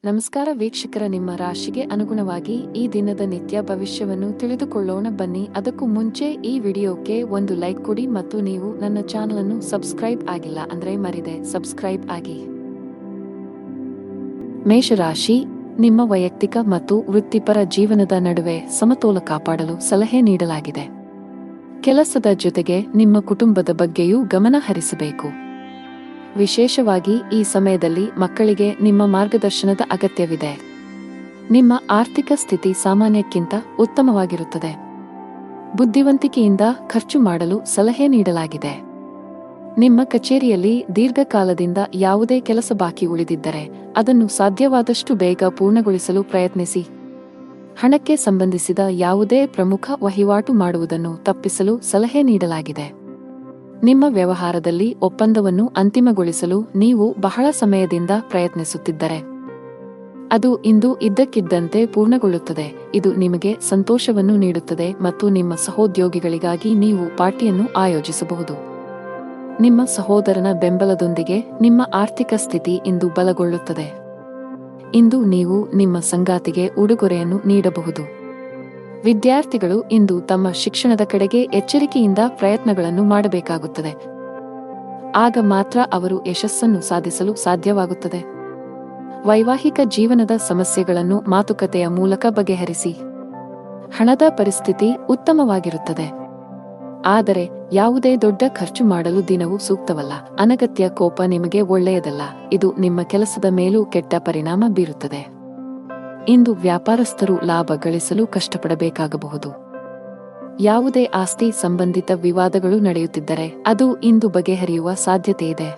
ನಮಸ್ಕಾರ ವೀಕ್ಷಕರ, ನಿಮ್ಮ ರಾಶಿಗೆ ಅನುಗುಣವಾಗಿ ಈ ದಿನದ ನಿತ್ಯ ಭವಿಷ್ಯವನ್ನು ತಿಳಿದುಕೊಳ್ಳೋಣ ಬನ್ನಿ. ಅದಕ್ಕೂ ಮುಂಚೆ ಈ ವಿಡಿಯೋಕ್ಕೆ ಒಂದು ಲೈಕ್ ಕೊಡಿ ಮತ್ತು ನೀವು ನನ್ನ ಚಾನಲ್ ಅನ್ನು ಸಬ್ಸ್ಕ್ರೈಬ್ ಆಗಿಲ್ಲ ಅಂದ್ರೆ ಮರಿದೆ ಸಬ್ಸ್ಕ್ರೈಬ್ ಆಗಿ. ಮೇಷರಾಶಿ, ನಿಮ್ಮ ವೈಯಕ್ತಿಕ ಮತ್ತು ವೃತ್ತಿಪರ ಜೀವನದ ನಡುವೆ ಸಮತೋಲ ಕಾಪಾಡಲು ಸಲಹೆ ನೀಡಲಾಗಿದೆ. ಕೆಲಸದ ಜೊತೆಗೆ ನಿಮ್ಮ ಕುಟುಂಬದ ಬಗ್ಗೆಯೂ ಗಮನ ಹರಿಸಬೇಕು. ವಿಶೇಷವಾಗಿ ಈ ಸಮಯದಲ್ಲಿ ಮಕ್ಕಳಿಗೆ ನಿಮ್ಮ ಮಾರ್ಗದರ್ಶನದ ಅಗತ್ಯವಿದೆ. ನಿಮ್ಮ ಆರ್ಥಿಕ ಸ್ಥಿತಿ ಸಾಮಾನ್ಯಕ್ಕಿಂತ ಉತ್ತಮವಾಗಿರುತ್ತದೆ. ಬುದ್ಧಿವಂತಿಕೆಯಿಂದ ಖರ್ಚು ಮಾಡಲು ಸಲಹೆ ನೀಡಲಾಗಿದೆ. ನಿಮ್ಮ ಕಚೇರಿಯಲ್ಲಿ ದೀರ್ಘಕಾಲದಿಂದ ಯಾವುದೇ ಕೆಲಸ ಬಾಕಿ ಉಳಿದಿದ್ದರೆ ಅದನ್ನು ಸಾಧ್ಯವಾದಷ್ಟು ಬೇಗ ಪೂರ್ಣಗೊಳಿಸಲು ಪ್ರಯತ್ನಿಸಿ. ಹಣಕ್ಕೆ ಸಂಬಂಧಿಸಿದ ಯಾವುದೇ ಪ್ರಮುಖ ವಹಿವಾಟು ಮಾಡುವುದನ್ನು ತಪ್ಪಿಸಲು ಸಲಹೆ ನೀಡಲಾಗಿದೆ. ನಿಮ್ಮ ವ್ಯವಹಾರದಲ್ಲಿ ಒಪ್ಪಂದವನ್ನು ಅಂತಿಮಗೊಳಿಸಲು ನೀವು ಬಹಳ ಸಮಯದಿಂದ ಪ್ರಯತ್ನಿಸುತ್ತಿದ್ದರೆ ಅದು ಇಂದು ಇದ್ದಕ್ಕಿದ್ದಂತೆ ಪೂರ್ಣಗೊಳ್ಳುತ್ತದೆ. ಇದು ನಿಮಗೆ ಸಂತೋಷವನ್ನು ನೀಡುತ್ತದೆ ಮತ್ತು ನಿಮ್ಮ ಸಹೋದ್ಯೋಗಿಗಳಿಗಾಗಿ ನೀವು ಪಾರ್ಟಿಯನ್ನು ಆಯೋಜಿಸಬಹುದು. ನಿಮ್ಮ ಸಹೋದರನ ಬೆಂಬಲದೊಂದಿಗೆ ನಿಮ್ಮ ಆರ್ಥಿಕ ಸ್ಥಿತಿ ಇಂದು ಬಲಗೊಳ್ಳುತ್ತದೆ. ಇಂದು ನೀವು ನಿಮ್ಮ ಸಂಗಾತಿಗೆ ಉಡುಗೊರೆಯನ್ನು ನೀಡಬಹುದು. ವಿದ್ಯಾರ್ಥಿಗಳು ಇಂದು ತಮ್ಮ ಶಿಕ್ಷಣದ ಕಡೆಗೆ ಎಚ್ಚರಿಕೆಯಿಂದ ಪ್ರಯತ್ನಗಳನ್ನು ಮಾಡಬೇಕಾಗುತ್ತದೆ. ಆಗ ಮಾತ್ರ ಅವರು ಯಶಸ್ಸನ್ನು ಸಾಧಿಸಲು ಸಾಧ್ಯವಾಗುತ್ತದೆ. ವೈವಾಹಿಕ ಜೀವನದ ಸಮಸ್ಯೆಗಳನ್ನು ಮಾತುಕತೆಯ ಮೂಲಕ ಬಗೆಹರಿಸಿ. ಹಣದ ಪರಿಸ್ಥಿತಿ ಉತ್ತಮವಾಗಿರುತ್ತದೆ. ಆದರೆ ಯಾವುದೇ ದೊಡ್ಡ ಖರ್ಚು ಮಾಡಲು ದಿನವೂ ಸೂಕ್ತವಲ್ಲ. ಅನಗತ್ಯ ಕೋಪ ನಿಮಗೆ ಒಳ್ಳೆಯದಲ್ಲ. ಇದು ನಿಮ್ಮ ಕೆಲಸದ ಮೇಲೂ ಕೆಟ್ಟ ಪರಿಣಾಮ ಬೀರುತ್ತದೆ. ಇಂದು ವ್ಯಾಪಾರಸ್ಥರು ಲಾಭ ಗಳಿಸಲು ಕಷ್ಟಪಡಬೇಕಾಗಬಹುದು. ಯಾವುದೇ ಆಸ್ತಿ ಸಂಬಂಧಿತ ವಿವಾದಗಳು ನಡೆಯುತ್ತಿದ್ದರೆ ಅದು ಇಂದು ಬಗೆಹರಿಯುವ ಸಾಧ್ಯತೆಯಿದೆ.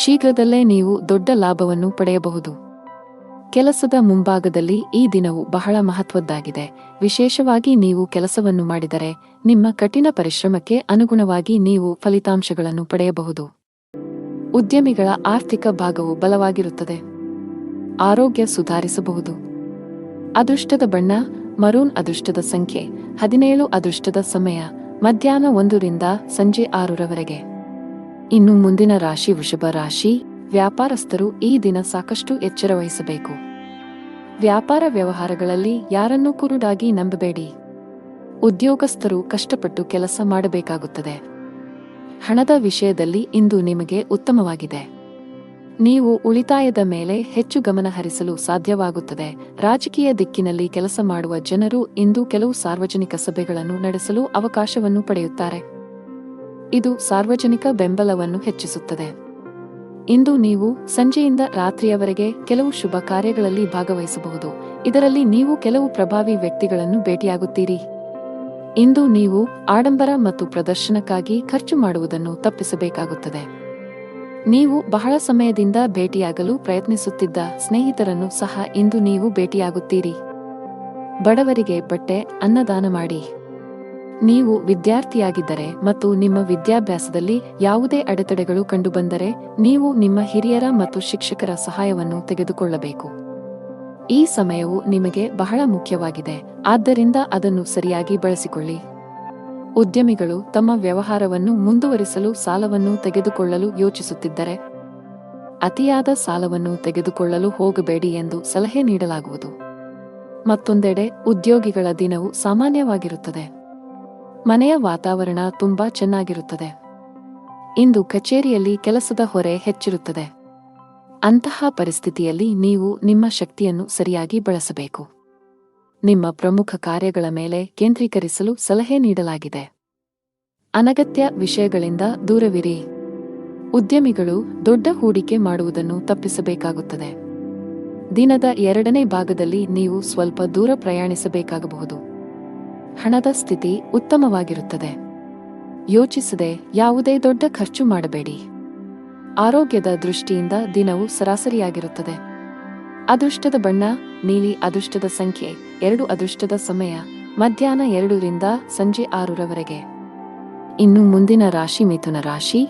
ಶೀಘ್ರದಲ್ಲೇ ನೀವು ದೊಡ್ಡ ಲಾಭವನ್ನು ಪಡೆಯಬಹುದು. ಕೆಲಸದ ಮುಂಭಾಗದಲ್ಲಿ ಈ ದಿನವು ಬಹಳ ಮಹತ್ವದ್ದಾಗಿದೆ. ವಿಶೇಷವಾಗಿ ನೀವು ಕೆಲಸವನ್ನು ಮಾಡಿದರೆ ನಿಮ್ಮ ಕಠಿಣ ಪರಿಶ್ರಮಕ್ಕೆ ಅನುಗುಣವಾಗಿ ನೀವು ಫಲಿತಾಂಶಗಳನ್ನು ಪಡೆಯಬಹುದು. ಉದ್ಯಮಿಗಳ ಆರ್ಥಿಕ ಭಾಗವು ಬಲವಾಗಿರುತ್ತದೆ. ಆರೋಗ್ಯ ಸುಧಾರಿಸಬಹುದು. ಅದೃಷ್ಟದ ಬಣ್ಣ ಮರೂನ್. ಅದೃಷ್ಟದ ಸಂಖ್ಯೆ 17. ಅದೃಷ್ಟದ ಸಮಯ ಮಧ್ಯಾಹ್ನ 1 ರಿಂದ ಸಂಜೆ 6 ರವರೆಗೆ. ಇನ್ನು ಮುಂದಿನ ರಾಶಿ ವೃಷಭ ರಾಶಿ. ವ್ಯಾಪಾರಸ್ಥರು ಈ ದಿನ ಸಾಕಷ್ಟು ಎಚ್ಚರ ವಹಿಸಬೇಕು. ವ್ಯಾಪಾರ ವ್ಯವಹಾರಗಳಲ್ಲಿ ಯಾರನ್ನೂ ಕುರುಡಾಗಿ ನಂಬಬೇಡಿ. ಉದ್ಯೋಗಸ್ಥರು ಕಷ್ಟಪಟ್ಟು ಕೆಲಸ ಮಾಡಬೇಕಾಗುತ್ತದೆ. ಹಣದ ವಿಷಯದಲ್ಲಿ ಇಂದು ನಿಮಗೆ ಉತ್ತಮವಾಗಿದೆ. ನೀವು ಉಳಿತಾಯದ ಮೇಲೆ ಹೆಚ್ಚು ಗಮನ ಹರಿಸಲು ಸಾಧ್ಯವಾಗುತ್ತದೆ. ರಾಜಕೀಯ ದಿಕ್ಕಿನಲ್ಲಿ ಕೆಲಸ ಮಾಡುವ ಜನರು ಇಂದು ಕೆಲವು ಸಾರ್ವಜನಿಕ ಸಭೆಗಳನ್ನು ನಡೆಸಲು ಅವಕಾಶವನ್ನು ಪಡೆಯುತ್ತಾರೆ. ಇದು ಸಾರ್ವಜನಿಕ ಬೆಂಬಲವನ್ನು ಹೆಚ್ಚಿಸುತ್ತದೆ. ಇಂದು ನೀವು ಸಂಜೆಯಿಂದ ರಾತ್ರಿಯವರೆಗೆ ಕೆಲವು ಶುಭ ಕಾರ್ಯಗಳಲ್ಲಿ ಭಾಗವಹಿಸಬಹುದು. ಇದರಲ್ಲಿ ನೀವು ಕೆಲವು ಪ್ರಭಾವಿ ವ್ಯಕ್ತಿಗಳನ್ನು ಭೇಟಿಯಾಗುತ್ತೀರಿ. ಇಂದು ನೀವು ಆಡಂಬರ ಮತ್ತು ಪ್ರದರ್ಶನಕ್ಕಾಗಿ ಖರ್ಚು ಮಾಡುವುದನ್ನು ತಪ್ಪಿಸಬೇಕಾಗುತ್ತದೆ. ನೀವು ಬಹಳ ಸಮಯದಿಂದ ಭೇಟಿಯಾಗಲು ಪ್ರಯತ್ನಿಸುತ್ತಿದ್ದ ಸ್ನೇಹಿತರನ್ನು ಸಹ ಇಂದು ನೀವು ಭೇಟಿಯಾಗುತ್ತೀರಿ. ಬಡವರಿಗೆ ಬಟ್ಟೆ, ಅನ್ನದಾನ ಮಾಡಿ. ನೀವು ವಿದ್ಯಾರ್ಥಿಯಾಗಿದ್ದರೆ ಮತ್ತು ನಿಮ್ಮ ವಿದ್ಯಾಭ್ಯಾಸದಲ್ಲಿ ಯಾವುದೇ ಅಡೆತಡೆಗಳು ಕಂಡುಬಂದರೆ ನೀವು ನಿಮ್ಮ ಹಿರಿಯರ ಮತ್ತು ಶಿಕ್ಷಕರ ಸಹಾಯವನ್ನು ತೆಗೆದುಕೊಳ್ಳಬೇಕು. ಈ ಸಮಯವು ನಿಮಗೆ ಬಹಳ ಮುಖ್ಯವಾಗಿದೆ, ಆದ್ದರಿಂದ ಅದನ್ನು ಸರಿಯಾಗಿ ಬಳಸಿಕೊಳ್ಳಿ. ಉದ್ಯಮಿಗಳು ತಮ್ಮ ವ್ಯವಹಾರವನ್ನು ಮುಂದುವರಿಸಲು ಸಾಲವನ್ನು ತೆಗೆದುಕೊಳ್ಳಲು ಯೋಚಿಸುತ್ತಿದ್ದರೆ ಅತಿಯಾದ ಸಾಲವನ್ನು ತೆಗೆದುಕೊಳ್ಳಲು ಹೋಗಬೇಡಿ ಎಂದು ಸಲಹೆ ನೀಡಲಾಗುವುದು. ಮತ್ತೊಂದೆಡೆ ಉದ್ಯೋಗಿಗಳ ದಿನವು ಸಾಮಾನ್ಯವಾಗಿರುತ್ತದೆ. ಮನೆಯ ವಾತಾವರಣ ತುಂಬಾ ಚೆನ್ನಾಗಿರುತ್ತದೆ. ಇಂದು ಕಚೇರಿಯಲ್ಲಿ ಕೆಲಸದ ಹೊರೆ ಹೆಚ್ಚಿರುತ್ತದೆ. ಅಂತಹ ಪರಿಸ್ಥಿತಿಯಲ್ಲಿ ನೀವು ನಿಮ್ಮ ಶಕ್ತಿಯನ್ನು ಸರಿಯಾಗಿ ಬಳಸಬೇಕು. ನಿಮ್ಮ ಪ್ರಮುಖ ಕಾರ್ಯಗಳ ಮೇಲೆ ಕೇಂದ್ರೀಕರಿಸಲು ಸಲಹೆ ನೀಡಲಾಗಿದೆ. ಅನಗತ್ಯ ವಿಷಯಗಳಿಂದ ದೂರವಿರಿ. ಉದ್ಯಮಿಗಳು ದೊಡ್ಡ ಹೂಡಿಕೆ ಮಾಡುವುದನ್ನು ತಪ್ಪಿಸಬೇಕಾಗುತ್ತದೆ. ದಿನದ 2ನೇ ಭಾಗದಲ್ಲಿ ನೀವು ಸ್ವಲ್ಪ ದೂರ ಪ್ರಯಾಣಿಸಬೇಕಾಗಬಹುದು. ಹಣದ ಸ್ಥಿತಿ ಉತ್ತಮವಾಗಿರುತ್ತದೆ. ಯೋಚಿಸದೆ ಯಾವುದೇ ದೊಡ್ಡ ಖರ್ಚು ಮಾಡಬೇಡಿ. ಆರೋಗ್ಯದ ದೃಷ್ಟಿಯಿಂದ ದಿನವು ಸರಾಸರಿಯಾಗಿರುತ್ತದೆ. ಅದೃಷ್ಟದ ಬಣ್ಣ ನೀಲಿ. ಅದೃಷ್ಟದ ಸಂಖ್ಯೆ 2. ಅದೃಷ್ಟದ ಸಮಯ ಮಧ್ಯಾಹ್ನ 2 ರಿಂದ ಸಂಜೆ 6 ರವರೆಗೆ. ಇನ್ನು ಮುಂದಿನ ರಾಶಿ ಮಿಥುನ ರಾಶಿ.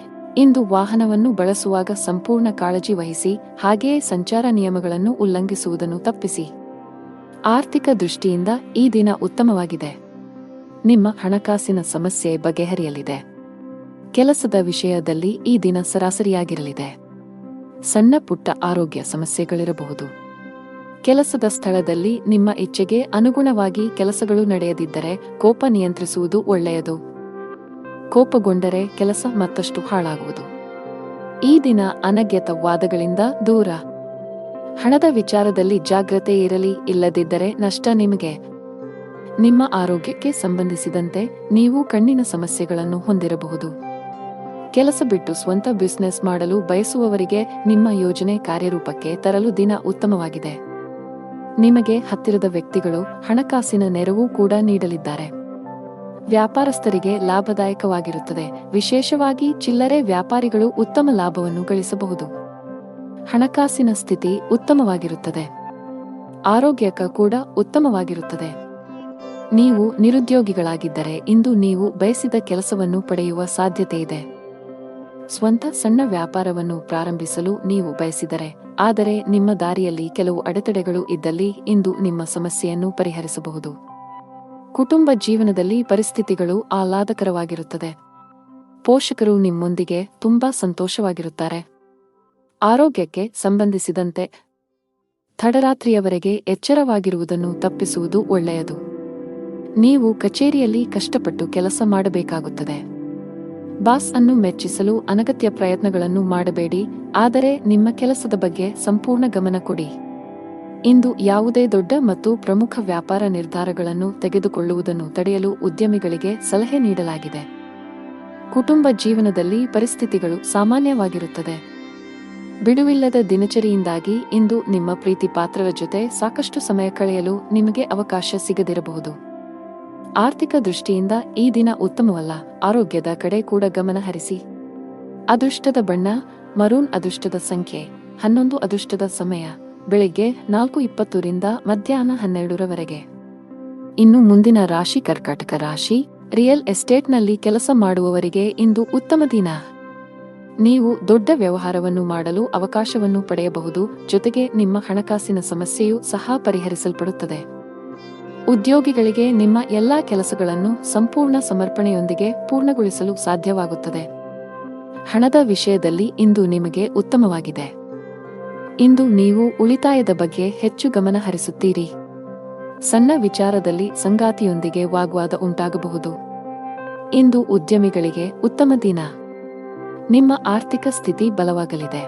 ಇಂದು ವಾಹನವನ್ನು ಬಳಸುವಾಗ ಸಂಪೂರ್ಣ ಕಾಳಜಿ ವಹಿಸಿ, ಹಾಗೆಯೇ ಸಂಚಾರ ನಿಯಮಗಳನ್ನು ಉಲ್ಲಂಘಿಸುವುದನ್ನು ತಪ್ಪಿಸಿ. ಆರ್ಥಿಕ ದೃಷ್ಟಿಯಿಂದ ಈ ದಿನ ಉತ್ತಮವಾಗಿದೆ. ನಿಮ್ಮ ಹಣಕಾಸಿನ ಸಮಸ್ಯೆ ಬಗೆಹರಿಯಲಿದೆ. ಕೆಲಸದ ವಿಷಯದಲ್ಲಿ ಈ ದಿನ ಸರಾಸರಿಯಾಗಿರಲಿದೆ. ಸಣ್ಣ ಪುಟ್ಟ ಆರೋಗ್ಯ ಸಮಸ್ಯೆಗಳಿರಬಹುದು. ಕೆಲಸದ ಸ್ಥಳದಲ್ಲಿ ನಿಮ್ಮ ಇಚ್ಛೆಗೆ ಅನುಗುಣವಾಗಿ ಕೆಲಸಗಳು ನಡೆಯದಿದ್ದರೆ ಕೋಪ ನಿಯಂತ್ರಿಸುವುದು ಒಳ್ಳೆಯದು. ಕೋಪಗೊಂಡರೆ ಕೆಲಸ ಮತ್ತಷ್ಟು ಹಾಳಾಗುವುದು. ಈ ದಿನ ಅನಗತ್ಯ ವಾದಗಳಿಂದ ದೂರ. ಹಣದ ವಿಚಾರದಲ್ಲಿ ಜಾಗ್ರತೆ ಇರಲಿ, ಇಲ್ಲದಿದ್ದರೆ ನಷ್ಟ ನಿಮಗೆ. ನಿಮ್ಮ ಆರೋಗ್ಯಕ್ಕೆ ಸಂಬಂಧಿಸಿದಂತೆ ನೀವು ಕಣ್ಣಿನ ಸಮಸ್ಯೆಗಳನ್ನು ಹೊಂದಿರಬಹುದು. ಕೆಲಸ ಬಿಟ್ಟು ಸ್ವಂತ ಬಿಸಿನೆಸ್ ಮಾಡಲು ಬಯಸುವವರಿಗೆ ನಿಮ್ಮ ಯೋಜನೆ ಕಾರ್ಯರೂಪಕ್ಕೆ ತರಲು ದಿನ ಉತ್ತಮವಾಗಿದೆ. ನಿಮಗೆ ಹತ್ತಿರದ ವ್ಯಕ್ತಿಗಳು ಹಣಕಾಸಿನ ನೆರವು ಕೂಡ ನೀಡಲಿದ್ದಾರೆ. ವ್ಯಾಪಾರಸ್ಥರಿಗೆ ಲಾಭದಾಯಕವಾಗಿರುತ್ತದೆ. ವಿಶೇಷವಾಗಿ ಚಿಲ್ಲರೆ ವ್ಯಾಪಾರಿಗಳು ಉತ್ತಮ ಲಾಭವನ್ನು ಗಳಿಸಬಹುದು. ಹಣಕಾಸಿನ ಸ್ಥಿತಿ ಉತ್ತಮವಾಗಿರುತ್ತದೆ. ಆರೋಗ್ಯಕ ಕೂಡ ಉತ್ತಮವಾಗಿರುತ್ತದೆ. ನೀವು ನಿರುದ್ಯೋಗಿಗಳಾಗಿದ್ದರೆ ಇಂದು ನೀವು ಬಯಸಿದ ಕೆಲಸವನ್ನು ಪಡೆಯುವ ಸಾಧ್ಯತೆ ಇದೆ. ಸ್ವಂತ ಸಣ್ಣ ವ್ಯಾಪಾರವನ್ನು ಪ್ರಾರಂಭಿಸಲು ನೀವು ಬಯಸಿದರೆ, ಆದರೆ ನಿಮ್ಮ ದಾರಿಯಲ್ಲಿ ಕೆಲವು ಅಡೆತಡೆಗಳು ಇದ್ದಲ್ಲಿ ಇಂದು ನಿಮ್ಮ ಸಮಸ್ಯೆಯನ್ನು ಪರಿಹರಿಸಬಹುದು. ಕುಟುಂಬ ಜೀವನದಲ್ಲಿ ಪರಿಸ್ಥಿತಿಗಳು ಆಹ್ಲಾದಕರವಾಗಿರುತ್ತದೆ. ಪೋಷಕರು ನಿಮ್ಮೊಂದಿಗೆ ತುಂಬಾ ಸಂತೋಷವಾಗಿರುತ್ತಾರೆ. ಆರೋಗ್ಯಕ್ಕೆ ಸಂಬಂಧಿಸಿದಂತೆ ತಡರಾತ್ರಿಯವರೆಗೆ ಎಚ್ಚರವಾಗಿರುವುದನ್ನು ತಪ್ಪಿಸುವುದು ಒಳ್ಳೆಯದು. ನೀವು ಕಚೇರಿಯಲ್ಲಿ ಕಷ್ಟಪಟ್ಟು ಕೆಲಸ ಮಾಡಬೇಕಾಗುತ್ತದೆ. ಬಾಸ್ ಅನ್ನು ಮೆಚ್ಚಿಸಲು ಅನಗತ್ಯ ಪ್ರಯತ್ನಗಳನ್ನು ಮಾಡಬೇಡಿ, ಆದರೆ ನಿಮ್ಮ ಕೆಲಸದ ಬಗ್ಗೆ ಸಂಪೂರ್ಣ ಗಮನ ಕೊಡಿ. ಇಂದು ಯಾವುದೇ ದೊಡ್ಡ ಮತ್ತು ಪ್ರಮುಖ ವ್ಯಾಪಾರ ನಿರ್ಧಾರಗಳನ್ನು ತೆಗೆದುಕೊಳ್ಳುವುದನ್ನು ತಡೆಯಲು ಉದ್ಯಮಿಗಳಿಗೆ ಸಲಹೆ ನೀಡಲಾಗಿದೆ. ಕುಟುಂಬ ಜೀವನದಲ್ಲಿ ಪರಿಸ್ಥಿತಿಗಳು ಸಾಮಾನ್ಯವಾಗಿರುತ್ತದೆ. ಬಿಡುವಿಲ್ಲದ ದಿನಚರಿಯಿಂದಾಗಿ ಇಂದು ನಿಮ್ಮ ಪ್ರೀತಿ ಪಾತ್ರರ ಜೊತೆ ಸಾಕಷ್ಟು ಸಮಯ ಕಳೆಯಲು ನಿಮಗೆ ಅವಕಾಶ ಸಿಗದಿರಬಹುದು. ಆರ್ಥಿಕ ದೃಷ್ಟಿಯಿಂದ ಈ ದಿನ ಉತ್ತಮವಲ್ಲ. ಆರೋಗ್ಯದ ಕಡೆ ಕೂಡ ಗಮನ ಹರಿಸಿ. ಅದೃಷ್ಟದ ಬಣ್ಣ ಮರೂನ್. ಅದೃಷ್ಟದ ಸಂಖ್ಯೆ 11. ಅದೃಷ್ಟದ ಸಮಯ ಬೆಳಿಗ್ಗೆ 4:20 ರಿಂದ ಮಧ್ಯಾಹ್ನ 12ರವರೆಗೆ. ಇನ್ನು ಮುಂದಿನ ರಾಶಿ ಕರ್ಕಾಟಕ ರಾಶಿ. ರಿಯಲ್ ಎಸ್ಟೇಟ್ನಲ್ಲಿ ಕೆಲಸ ಮಾಡುವವರಿಗೆ ಇಂದು ಉತ್ತಮ ದಿನ. ನೀವು ದೊಡ್ಡ ವ್ಯವಹಾರವನ್ನು ಮಾಡಲು ಅವಕಾಶವನ್ನು ಪಡೆಯಬಹುದು. ಜೊತೆಗೆ ನಿಮ್ಮ ಹಣಕಾಸಿನ ಸಮಸ್ಯೆಯೂ ಸಹ ಪರಿಹರಿಸಲ್ಪಡುತ್ತದೆ. ಉದ್ಯೋಗಿಗಳಿಗೆ ನಿಮ್ಮ ಎಲ್ಲಾ ಕೆಲಸಗಳನ್ನು ಸಂಪೂರ್ಣ ಸಮರ್ಪಣೆಯೊಂದಿಗೆ ಪೂರ್ಣಗೊಳಿಸಲು ಸಾಧ್ಯವಾಗುತ್ತದೆ. ಹಣದ ವಿಷಯದಲ್ಲಿ ಇಂದು ನಿಮಗೆ ಉತ್ತಮವಾಗಿದೆ. ಇಂದು ನೀವು ಉಳಿತಾಯದ ಬಗ್ಗೆ ಹೆಚ್ಚು ಗಮನ ಹರಿಸುತ್ತೀರಿ. ಸಣ್ಣ ವಿಚಾರದಲ್ಲಿ ಸಂಗಾತಿಯೊಂದಿಗೆ ವಾಗ್ವಾದ ಉಂಟಾಗಬಹುದು. ಇಂದು ಉದ್ಯಮಿಗಳಿಗೆ ಉತ್ತಮ ದಿನ. ನಿಮ್ಮ ಆರ್ಥಿಕ ಸ್ಥಿತಿ ಬಲವಾಗಲಿದೆ.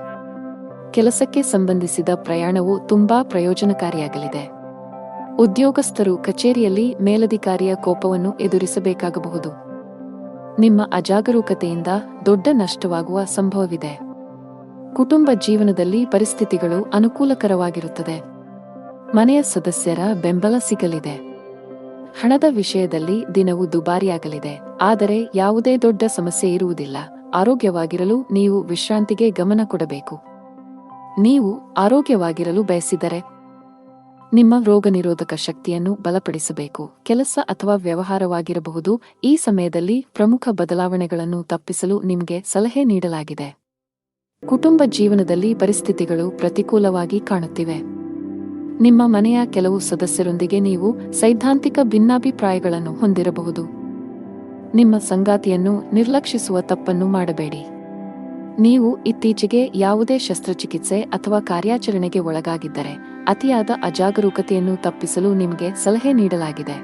ಕೆಲಸಕ್ಕೆ ಸಂಬಂಧಿಸಿದ ಪ್ರಯಾಣವು ತುಂಬಾ ಪ್ರಯೋಜನಕಾರಿಯಾಗಲಿದೆ. ಉದ್ಯೋಗಸ್ಥರು ಕಚೇರಿಯಲ್ಲಿ ಮೇಲಧಿಕಾರಿಯ ಕೋಪವನ್ನು ಎದುರಿಸಬೇಕಾಗಬಹುದು. ನಿಮ್ಮ ಅಜಾಗರೂಕತೆಯಿಂದ ದೊಡ್ಡ ನಷ್ಟವಾಗುವ ಸಂಭವವಿದೆ. ಕುಟುಂಬ ಜೀವನದಲ್ಲಿ ಪರಿಸ್ಥಿತಿಗಳು ಅನುಕೂಲಕರವಾಗಿರುತ್ತದೆ. ಮನೆಯ ಸದಸ್ಯರ ಬೆಂಬಲ ಸಿಗಲಿದೆ. ಹಣದ ವಿಷಯದಲ್ಲಿ ದಿನವು ದುಬಾರಿಯಾಗಲಿದೆ, ಆದರೆ ಯಾವುದೇ ದೊಡ್ಡ ಸಮಸ್ಯೆ ಇರುವುದಿಲ್ಲ. ಆರೋಗ್ಯವಾಗಿರಲು ನೀವು ವಿಶ್ರಾಂತಿಗೆ ಗಮನ ಕೊಡಬೇಕು. ನೀವು ಆರೋಗ್ಯವಾಗಿರಲು ಬಯಸಿದರೆ ನಿಮ್ಮ ರೋಗನಿರೋಧಕ ಶಕ್ತಿಯನ್ನು ಬಲಪಡಿಸಬೇಕು. ಕೆಲಸ ಅಥವಾ ವ್ಯವಹಾರವಾಗಿರಬಹುದು. ಈ ಸಮಯದಲ್ಲಿ ಪ್ರಮುಖ ಬದಲಾವಣೆಗಳನ್ನು ತಪ್ಪಿಸಲು ನಿಮಗೆ ಸಲಹೆ ನೀಡಲಾಗಿದೆ. ಕುಟುಂಬ ಜೀವನದಲ್ಲಿ ಪರಿಸ್ಥಿತಿಗಳು ಪ್ರತಿಕೂಲವಾಗಿ ಕಾಣುತ್ತಿವೆ. ನಿಮ್ಮ ಮನೆಯ ಕೆಲವು ಸದಸ್ಯರೊಂದಿಗೆ ನೀವು ಸೈದ್ಧಾಂತಿಕ ಭಿನ್ನಾಭಿಪ್ರಾಯಗಳನ್ನು ಹೊಂದಿರಬಹುದು. ನಿಮ್ಮ ಸಂಗಾತಿಯನ್ನು ನಿರ್ಲಕ್ಷಿಸುವ ತಪ್ಪನ್ನು ಮಾಡಬೇಡಿ. ನೀವು ಇತ್ತೀಚೆಗೆ ಯಾವುದೇ ಶಸ್ತ್ರಚಿಕಿತ್ಸೆ ಅಥವಾ ಕಾರ್ಯಾಚರಣೆಗೆ ಒಳಗಾಗಿದ್ದರೆ ಅತಿಯಾದ ಅಜಾಗರೂಕತೆಯನ್ನು ತಪ್ಪಿಸಲು ನಿಮಗೆ ಸಲಹೆ ನೀಡಲಾಗಿದೆ.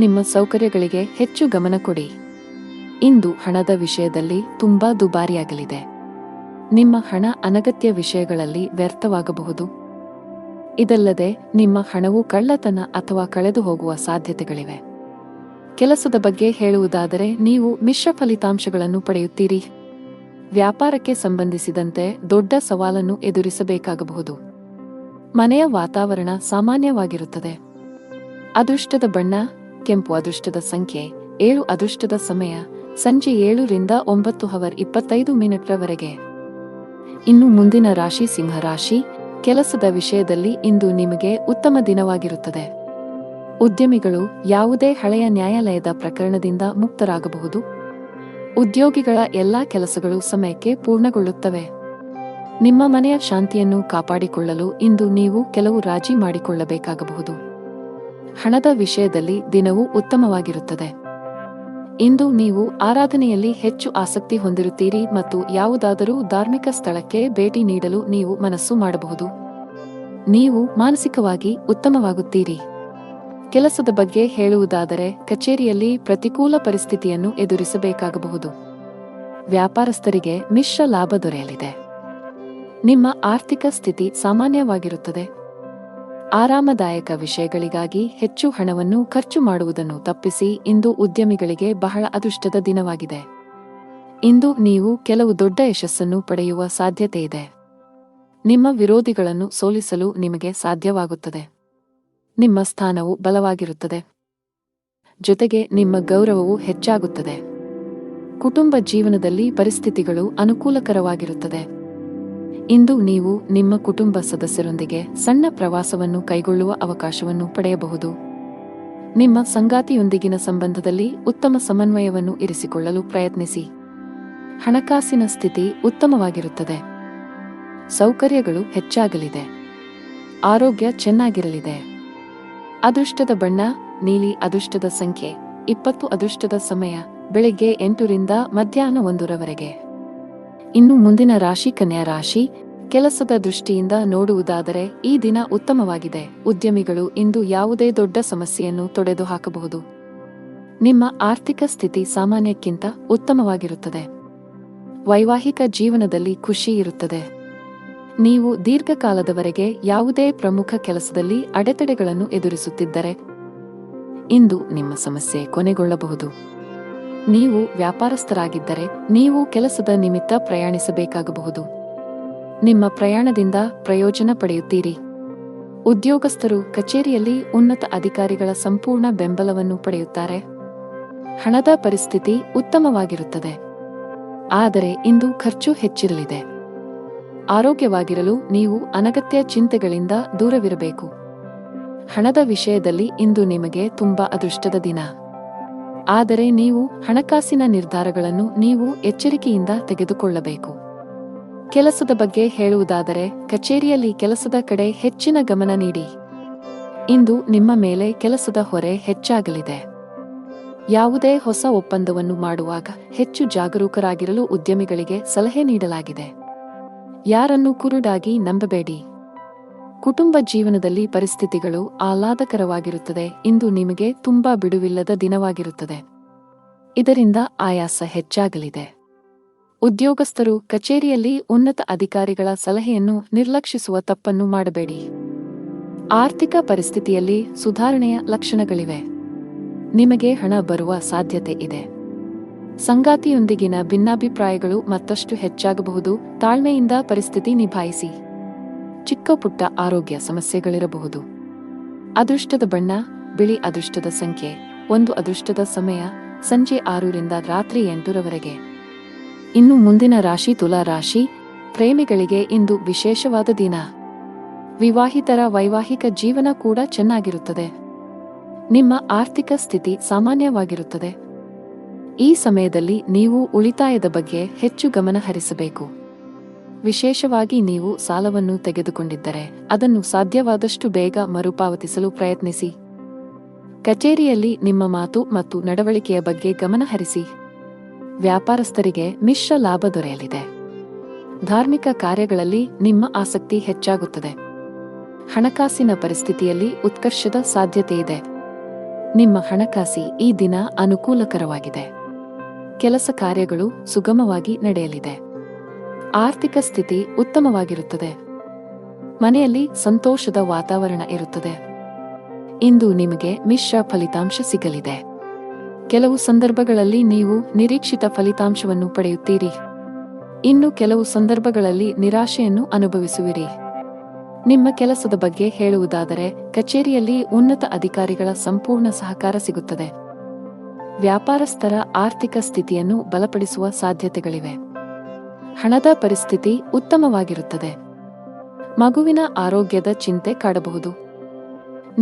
ನಿಮ್ಮ ಸೌಕರ್ಯಗಳಿಗೆ ಹೆಚ್ಚು ಗಮನ ಕೊಡಿ. ಇಂದು ಹಣದ ವಿಷಯದಲ್ಲಿ ತುಂಬಾ ದುಬಾರಿಯಾಗಲಿದೆ. ನಿಮ್ಮ ಹಣ ಅನಗತ್ಯ ವಿಷಯಗಳಲ್ಲಿ ವ್ಯರ್ಥವಾಗಬಹುದು. ಇದಲ್ಲದೆ ನಿಮ್ಮ ಹಣವು ಕಳ್ಳತನ ಅಥವಾ ಕಳೆದು ಹೋಗುವ ಸಾಧ್ಯತೆಗಳಿವೆ. ಕೆಲಸದ ಬಗ್ಗೆ ಹೇಳುವುದಾದರೆ ನೀವು ಮಿಶ್ರ ಫಲಿತಾಂಶಗಳನ್ನು ಪಡೆಯುತ್ತೀರಿ. ವ್ಯಾಪಾರಕ್ಕೆ ಸಂಬಂಧಿಸಿದಂತೆ ದೊಡ್ಡ ಸವಾಲನ್ನು ಎದುರಿಸಬೇಕಾಗಬಹುದು. ಮನೆಯ ವಾತಾವರಣ ಸಾಮಾನ್ಯವಾಗಿರುತ್ತದೆ. ಅದೃಷ್ಟದ ಬಣ್ಣ ಕೆಂಪು. ಅದೃಷ್ಟದ ಸಂಖ್ಯೆ 7. ಅದೃಷ್ಟದ ಸಮಯ ಸಂಜೆ 7 ರಿಂದ 9:25 ಇನ್ನು ಮುಂದಿನ ರಾಶಿ ಸಿಂಹ ರಾಶಿ. ಕೆಲಸದ ವಿಷಯದಲ್ಲಿ ಇಂದು ನಿಮಗೆ ಉತ್ತಮ ದಿನವಾಗಿರುತ್ತದೆ. ಉದ್ಯಮಿಗಳು ಯಾವುದೇ ಹಳೆಯ ನ್ಯಾಯಾಲಯದ ಪ್ರಕರಣದಿಂದ ಮುಕ್ತರಾಗಬಹುದು. ಉದ್ಯೋಗಿಗಳ ಎಲ್ಲಾ ಕೆಲಸಗಳು ಸಮಯಕ್ಕೆ ಪೂರ್ಣಗೊಳ್ಳುತ್ತವೆ. ನಿಮ್ಮ ಮನೆಯ ಶಾಂತಿಯನ್ನು ಕಾಪಾಡಿಕೊಳ್ಳಲು ಇಂದು ನೀವು ಕೆಲವು ರಾಜಿ ಮಾಡಿಕೊಳ್ಳಬೇಕಾಗಬಹುದು. ಹಣದ ವಿಷಯದಲ್ಲಿ ದಿನವೂ ಉತ್ತಮವಾಗಿರುತ್ತದೆ. ಇಂದು ನೀವು ಆರಾಧನೆಯಲ್ಲಿ ಹೆಚ್ಚು ಆಸಕ್ತಿ ಹೊಂದಿರುತ್ತೀರಿ ಮತ್ತು ಯಾವುದಾದರೂ ಧಾರ್ಮಿಕ ಸ್ಥಳಕ್ಕೆ ಭೇಟಿ ನೀಡಲು ನೀವು ಮನಸ್ಸು ಮಾಡಬಹುದು. ನೀವು ಮಾನಸಿಕವಾಗಿ ಉತ್ತಮವಾಗುತ್ತೀರಿ. ಕೆಲಸದ ಬಗ್ಗೆ ಹೇಳುವುದಾದರೆ ಕಚೇರಿಯಲ್ಲಿ ಪ್ರತಿಕೂಲ ಪರಿಸ್ಥಿತಿಯನ್ನು ಎದುರಿಸಬೇಕಾಗಬಹುದು. ವ್ಯಾಪಾರಸ್ಥರಿಗೆ ಮಿಶ್ರ ಲಾಭ ದೊರೆಯಲಿದೆ. ನಿಮ್ಮ ಆರ್ಥಿಕ ಸ್ಥಿತಿ ಸಾಮಾನ್ಯವಾಗಿರುತ್ತದೆ. ಆರಾಮದಾಯಕ ವಿಷಯಗಳಿಗಾಗಿ ಹೆಚ್ಚು ಹಣವನ್ನು ಖರ್ಚು ಮಾಡುವುದನ್ನು ತಪ್ಪಿಸಿ. ಇಂದು ಉದ್ಯಮಿಗಳಿಗೆ ಬಹಳ ಅದೃಷ್ಟದ ದಿನವಾಗಿದೆ. ಇಂದು ನೀವು ಕೆಲವು ದೊಡ್ಡ ಯಶಸ್ಸನ್ನು ಪಡೆಯುವ ಸಾಧ್ಯತೆಯಿದೆ. ನಿಮ್ಮ ವಿರೋಧಿಗಳನ್ನು ಸೋಲಿಸಲು ನಿಮಗೆ ಸಾಧ್ಯವಾಗುತ್ತದೆ. ನಿಮ್ಮ ಸ್ಥಾನವು ಬಲವಾಗಿರುತ್ತದೆ. ಜೊತೆಗೆ ನಿಮ್ಮ ಗೌರವವು ಹೆಚ್ಚಾಗುತ್ತದೆ. ಕುಟುಂಬ ಜೀವನದಲ್ಲಿ ಪರಿಸ್ಥಿತಿಗಳು ಅನುಕೂಲಕರವಾಗಿರುತ್ತದೆ. ಇಂದು ನೀವು ನಿಮ್ಮ ಕುಟುಂಬ ಸದಸ್ಯರೊಂದಿಗೆ ಸಣ್ಣ ಪ್ರವಾಸವನ್ನು ಕೈಗೊಳ್ಳುವ ಅವಕಾಶವನ್ನು ಪಡೆಯಬಹುದು. ನಿಮ್ಮ ಸಂಗಾತಿಯೊಂದಿಗಿನ ಸಂಬಂಧದಲ್ಲಿ ಉತ್ತಮ ಸಮನ್ವಯವನ್ನು ಇರಿಸಿಕೊಳ್ಳಲು ಪ್ರಯತ್ನಿಸಿ. ಹಣಕಾಸಿನ ಸ್ಥಿತಿ ಉತ್ತಮವಾಗಿರುತ್ತದೆ. ಸೌಕರ್ಯಗಳು ಹೆಚ್ಚಾಗಲಿದೆ. ಆರೋಗ್ಯ ಚೆನ್ನಾಗಿರಲಿದೆ. ಅದೃಷ್ಟದ ಬಣ್ಣ ನೀಲಿ. ಅದೃಷ್ಟದ ಸಂಖ್ಯೆ 20. ಅದೃಷ್ಟದ ಸಮಯ ಬೆಳಿಗ್ಗೆ 8 ರಿಂದ ಮಧ್ಯಾಹ್ನ 1 ರವರೆಗೆ. ಇನ್ನು ಮುಂದಿನ ರಾಶಿ ಕನ್ಯಾ ರಾಶಿ. ಕೆಲಸದ ದೃಷ್ಟಿಯಿಂದ ನೋಡುವುದಾದರೆ ಈ ದಿನ ಉತ್ತಮವಾಗಿದೆ. ಉದ್ಯಮಿಗಳು ಇಂದು ಯಾವುದೇ ದೊಡ್ಡ ಸಮಸ್ಯೆಯನ್ನು ತೊಡೆದುಹಾಕಬಹುದು. ನಿಮ್ಮ ಆರ್ಥಿಕ ಸ್ಥಿತಿ ಸಾಮಾನ್ಯಕ್ಕಿಂತ ಉತ್ತಮವಾಗಿರುತ್ತದೆ. ವೈವಾಹಿಕ ಜೀವನದಲ್ಲಿ ಖುಷಿ ಇರುತ್ತದೆ. ನೀವು ದೀರ್ಘಕಾಲದವರೆಗೆ ಯಾವುದೇ ಪ್ರಮುಖ ಕೆಲಸದಲ್ಲಿ ಅಡೆತಡೆಗಳನ್ನು ಎದುರಿಸುತ್ತಿದ್ದರೆ ಇಂದು ನಿಮ್ಮ ಸಮಸ್ಯೆ ಕೊನೆಗೊಳ್ಳಬಹುದು. ನೀವು ವ್ಯಾಪಾರಸ್ಥರಾಗಿದ್ದರೆ ನೀವು ಕೆಲಸದ ನಿಮಿತ್ತ ಪ್ರಯಾಣಿಸಬೇಕಾಗಬಹುದು. ನಿಮ್ಮ ಪ್ರಯಾಣದಿಂದ ಪ್ರಯೋಜನ ಪಡೆಯುತ್ತೀರಿ. ಉದ್ಯೋಗಸ್ಥರು ಕಚೇರಿಯಲ್ಲಿ ಉನ್ನತ ಅಧಿಕಾರಿಗಳ ಸಂಪೂರ್ಣ ಬೆಂಬಲವನ್ನು ಪಡೆಯುತ್ತಾರೆ. ಹಣದ ಪರಿಸ್ಥಿತಿ ಉತ್ತಮವಾಗಿರುತ್ತದೆ. ಆದರೆ ಇಂದು ಖರ್ಚು ಹೆಚ್ಚಿರಲಿದೆ. ಆರೋಗ್ಯವಾಗಿರಲು ನೀವು ಅನಗತ್ಯ ಚಿಂತೆಗಳಿಂದ ದೂರವಿರಬೇಕು. ಹಣದ ವಿಷಯದಲ್ಲಿ ಇಂದು ನಿಮಗೆ ತುಂಬಾ ಅದೃಷ್ಟದ ದಿನ. ಆದರೆ ನೀವು ಹಣಕಾಸಿನ ನಿರ್ಧಾರಗಳನ್ನು ನೀವು ಎಚ್ಚರಿಕೆಯಿಂದ ತೆಗೆದುಕೊಳ್ಳಬೇಕು. ಕೆಲಸದ ಬಗ್ಗೆ ಹೇಳುವುದಾದರೆ ಕಚೇರಿಯಲ್ಲಿ ಕೆಲಸದ ಕಡೆ ಹೆಚ್ಚಿನ ಗಮನ ನೀಡಿ. ಇಂದು ನಿಮ್ಮ ಮೇಲೆ ಕೆಲಸದ ಹೊರೆ ಹೆಚ್ಚಾಗಲಿದೆ. ಯಾವುದೇ ಹೊಸ ಒಪ್ಪಂದವನ್ನು ಮಾಡುವಾಗ ಹೆಚ್ಚು ಜಾಗರೂಕರಾಗಿರಲು ಉದ್ಯಮಿಗಳಿಗೆ ಸಲಹೆ ನೀಡಲಾಗಿದೆ. ಯಾರನ್ನೂ ಕುರುಡಾಗಿ ನಂಬಬೇಡಿ. ಕುಟುಂಬ ಜೀವನದಲ್ಲಿ ಪರಿಸ್ಥಿತಿಗಳು ಆಹ್ಲಾದಕರವಾಗಿರುತ್ತದೆ. ಇಂದು ನಿಮಗೆ ತುಂಬಾ ಬಿಡುವಿಲ್ಲದ ದಿನವಾಗಿರುತ್ತದೆ. ಇದರಿಂದ ಆಯಾಸ ಹೆಚ್ಚಾಗಲಿದೆ. ಉದ್ಯೋಗಸ್ಥರು ಕಚೇರಿಯಲ್ಲಿ ಉನ್ನತ ಅಧಿಕಾರಿಗಳ ಸಲಹೆಯನ್ನು ನಿರ್ಲಕ್ಷಿಸುವ ತಪ್ಪನ್ನು ಮಾಡಬೇಡಿ. ಆರ್ಥಿಕ ಪರಿಸ್ಥಿತಿಯಲ್ಲಿ ಸುಧಾರಣೆಯ ಲಕ್ಷಣಗಳಿವೆ. ನಿಮಗೆ ಹಣ ಬರುವ ಸಾಧ್ಯತೆ ಇದೆ. ಸಂಗಾತಿಯೊಂದಿಗಿನ ಭಿನ್ನಾಭಿಪ್ರಾಯಗಳು ಮತ್ತಷ್ಟು ಹೆಚ್ಚಾಗಬಹುದು. ತಾಳ್ಮೆಯಿಂದ ಪರಿಸ್ಥಿತಿ ನಿಭಾಯಿಸಿ. ಚಿಕ್ಕ ಪುಟ್ಟ ಆರೋಗ್ಯ ಸಮಸ್ಯೆಗಳಿರಬಹುದು. ಅದೃಷ್ಟದ ಬಣ್ಣ ಬಿಳಿ. ಅದೃಷ್ಟದ ಸಂಖ್ಯೆ 1. ಅದೃಷ್ಟದ ಸಮಯ ಸಂಜೆ 6 ರಿಂದ ರಾತ್ರಿ 8 ರವರೆಗೆ. ಇನ್ನು ಮುಂದಿನ ರಾಶಿ ತುಲಾ ರಾಶಿ. ಪ್ರೇಮಿಗಳಿಗೆ ಇಂದು ವಿಶೇಷವಾದ ದಿನ. ವಿವಾಹಿತರ ವೈವಾಹಿಕ ಜೀವನ ಕೂಡ ಚೆನ್ನಾಗಿರುತ್ತದೆ. ನಿಮ್ಮ ಆರ್ಥಿಕ ಸ್ಥಿತಿ ಸಾಮಾನ್ಯವಾಗಿರುತ್ತದೆ. ಈ ಸಮಯದಲ್ಲಿ ನೀವು ಉಳಿತಾಯದ ಬಗ್ಗೆ ಹೆಚ್ಚು ಗಮನ ಹರಿಸಬೇಕು. ವಿಶೇಷವಾಗಿ ನೀವು ಸಾಲವನ್ನು ತೆಗೆದುಕೊಂಡಿದ್ದರೆ ಅದನ್ನು ಸಾಧ್ಯವಾದಷ್ಟು ಬೇಗ ಮರುಪಾವತಿಸಲು ಪ್ರಯತ್ನಿಸಿ. ಕಚೇರಿಯಲ್ಲಿ ನಿಮ್ಮ ಮಾತು ಮತ್ತು ನಡವಳಿಕೆಯ ಬಗ್ಗೆ ಗಮನ ಹರಿಸಿ. ವ್ಯಾಪಾರಸ್ಥರಿಗೆ ಮಿಶ್ರ ಲಾಭ ದೊರೆಯಲಿದೆ. ಧಾರ್ಮಿಕ ಕಾರ್ಯಗಳಲ್ಲಿ ನಿಮ್ಮ ಆಸಕ್ತಿ ಹೆಚ್ಚಾಗುತ್ತದೆ. ಹಣಕಾಸಿನ ಪರಿಸ್ಥಿತಿಯಲ್ಲಿ ಉತ್ಕರ್ಷದ ಸಾಧ್ಯತೆಯಿದೆ. ನಿಮ್ಮ ಹಣಕಾಸಿ ಈ ದಿನ ಅನುಕೂಲಕರವಾಗಿದೆ. ಕೆಲಸ ಕಾರ್ಯಗಳು ಸುಗಮವಾಗಿ ನಡೆಯಲಿದೆ. ಆರ್ಥಿಕ ಸ್ಥಿತಿ ಉತ್ತಮವಾಗಿರುತ್ತದೆ. ಮನೆಯಲ್ಲಿ ಸಂತೋಷದ ವಾತಾವರಣ ಇರುತ್ತದೆ. ಇಂದು ನಿಮಗೆ ಮಿಶ್ರ ಫಲಿತಾಂಶ ಸಿಗಲಿದೆ. ಕೆಲವು ಸಂದರ್ಭಗಳಲ್ಲಿ ನೀವು ನಿರೀಕ್ಷಿತ ಫಲಿತಾಂಶವನ್ನು ಪಡೆಯುತ್ತೀರಿ. ಇನ್ನು ಕೆಲವು ಸಂದರ್ಭಗಳಲ್ಲಿ ನಿರಾಶೆಯನ್ನು ಅನುಭವಿಸುವಿರಿ. ನಿಮ್ಮ ಕೆಲಸದ ಬಗ್ಗೆ ಹೇಳುವುದಾದರೆ ಕಚೇರಿಯಲ್ಲಿ ಉನ್ನತ ಅಧಿಕಾರಿಗಳ ಸಂಪೂರ್ಣ ಸಹಕಾರ ಸಿಗುತ್ತದೆ. ವ್ಯಾಪಾರಸ್ಥರ ಆರ್ಥಿಕ ಸ್ಥಿತಿಯನ್ನು ಬಲಪಡಿಸುವ ಸಾಧ್ಯತೆಗಳಿವೆ. ಹಣದ ಪರಿಸ್ಥಿತಿ ಉತ್ತಮವಾಗಿರುತ್ತದೆ. ಮಗುವಿನ ಆರೋಗ್ಯದ ಚಿಂತೆ ಕಾಡಬಹುದು.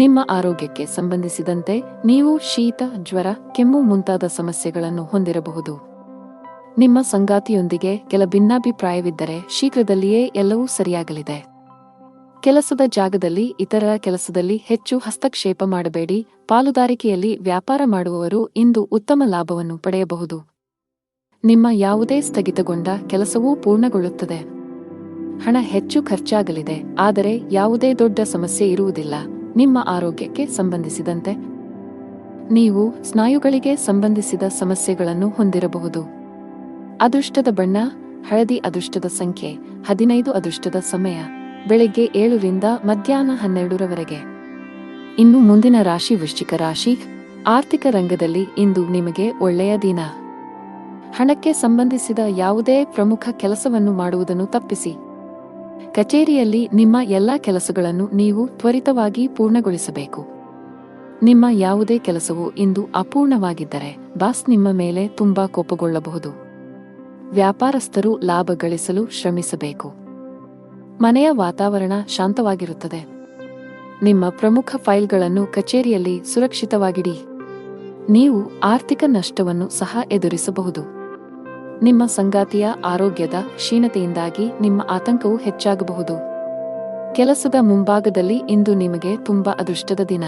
ನಿಮ್ಮ ಆರೋಗ್ಯಕ್ಕೆ ಸಂಬಂಧಿಸಿದಂತೆ ನೀವು ಶೀತ, ಜ್ವರ, ಕೆಮ್ಮು ಮುಂತಾದ ಸಮಸ್ಯೆಗಳನ್ನು ಹೊಂದಿರಬಹುದು. ನಿಮ್ಮ ಸಂಗಾತಿಯೊಂದಿಗೆ ಕೆಲ ಭಿನ್ನಾಭಿಪ್ರಾಯವಿದ್ದರೆ ಶೀಘ್ರದಲ್ಲಿಯೇ ಎಲ್ಲವೂ ಸರಿಯಾಗಲಿದೆ. ಕೆಲಸದ ಜಾಗದಲ್ಲಿ ಇತರರ ಕೆಲಸದಲ್ಲಿ ಹೆಚ್ಚು ಹಸ್ತಕ್ಷೇಪ ಮಾಡಬೇಡಿ. ಪಾಲುದಾರಿಕೆಯಲ್ಲಿ ವ್ಯಾಪಾರ ಮಾಡುವವರು ಇಂದು ಉತ್ತಮ ಲಾಭವನ್ನು ಪಡೆಯಬಹುದು. ನಿಮ್ಮ ಯಾವುದೇ ಸ್ಥಗಿತಗೊಂಡ ಕೆಲಸವೂ ಪೂರ್ಣಗೊಳ್ಳುತ್ತದೆ. ಹಣ ಹೆಚ್ಚು ಖರ್ಚಾಗಲಿದೆ, ಆದರೆ ಯಾವುದೇ ದೊಡ್ಡ ಸಮಸ್ಯೆ ಇರುವುದಿಲ್ಲ. ನಿಮ್ಮ ಆರೋಗ್ಯಕ್ಕೆ ಸಂಬಂಧಿಸಿದಂತೆ ನೀವು ಸ್ನಾಯುಗಳಿಗೆ ಸಂಬಂಧಿಸಿದ ಸಮಸ್ಯೆಗಳನ್ನು ಹೊಂದಿರಬಹುದು. ಅದೃಷ್ಟದ ಬಣ್ಣ ಹಳದಿ. ಅದೃಷ್ಟದ ಸಂಖ್ಯೆ 15. ಅದೃಷ್ಟದ ಸಮಯ ಬೆಳಗ್ಗೆ 7 ರಿಂದ ಮಧ್ಯಾಹ್ನ 12ರವರೆಗೆ. ಇನ್ನು ಮುಂದಿನ ರಾಶಿ ವೃಶ್ಚಿಕ ರಾಶಿ. ಆರ್ಥಿಕ ರಂಗದಲ್ಲಿ ಇಂದು ನಿಮಗೆ ಒಳ್ಳೆಯ ದಿನ. ಹಣಕ್ಕೆ ಸಂಬಂಧಿಸಿದ ಯಾವುದೇ ಪ್ರಮುಖ ಕೆಲಸವನ್ನು ಮಾಡುವುದನ್ನು ತಪ್ಪಿಸಿ. ಕಚೇರಿಯಲ್ಲಿ ನಿಮ್ಮ ಎಲ್ಲಾ ಕೆಲಸಗಳನ್ನು ನೀವು ತ್ವರಿತವಾಗಿ ಪೂರ್ಣಗೊಳಿಸಬೇಕು. ನಿಮ್ಮ ಯಾವುದೇ ಕೆಲಸವು ಇಂದು ಅಪೂರ್ಣವಾಗಿದ್ದರೆ ಬಾಸ್ ನಿಮ್ಮ ಮೇಲೆ ತುಂಬಾ ಕೋಪಗೊಳ್ಳಬಹುದು. ವ್ಯಾಪಾರಸ್ಥರು ಲಾಭ ಗಳಿಸಲು ಶ್ರಮಿಸಬೇಕು. ಮನೆಯ ವಾತಾವರಣ ಶಾಂತವಾಗಿರುತ್ತದೆ. ನಿಮ್ಮ ಪ್ರಮುಖ ಫೈಲ್ಗಳನ್ನು ಕಚೇರಿಯಲ್ಲಿ ಸುರಕ್ಷಿತವಾಗಿಡಿ. ನೀವು ಆರ್ಥಿಕ ನಷ್ಟವನ್ನು ಸಹ ಎದುರಿಸಬಹುದು. ನಿಮ್ಮ ಸಂಗಾತಿಯ ಆರೋಗ್ಯದ ಕ್ಷೀಣತೆಯಿಂದಾಗಿ ನಿಮ್ಮ ಆತಂಕವು ಹೆಚ್ಚಾಗಬಹುದು. ಕೆಲಸದ ಮುಂಭಾಗದಲ್ಲಿ ಇಂದು ನಿಮಗೆ ತುಂಬಾ ಅದೃಷ್ಟದ ದಿನ.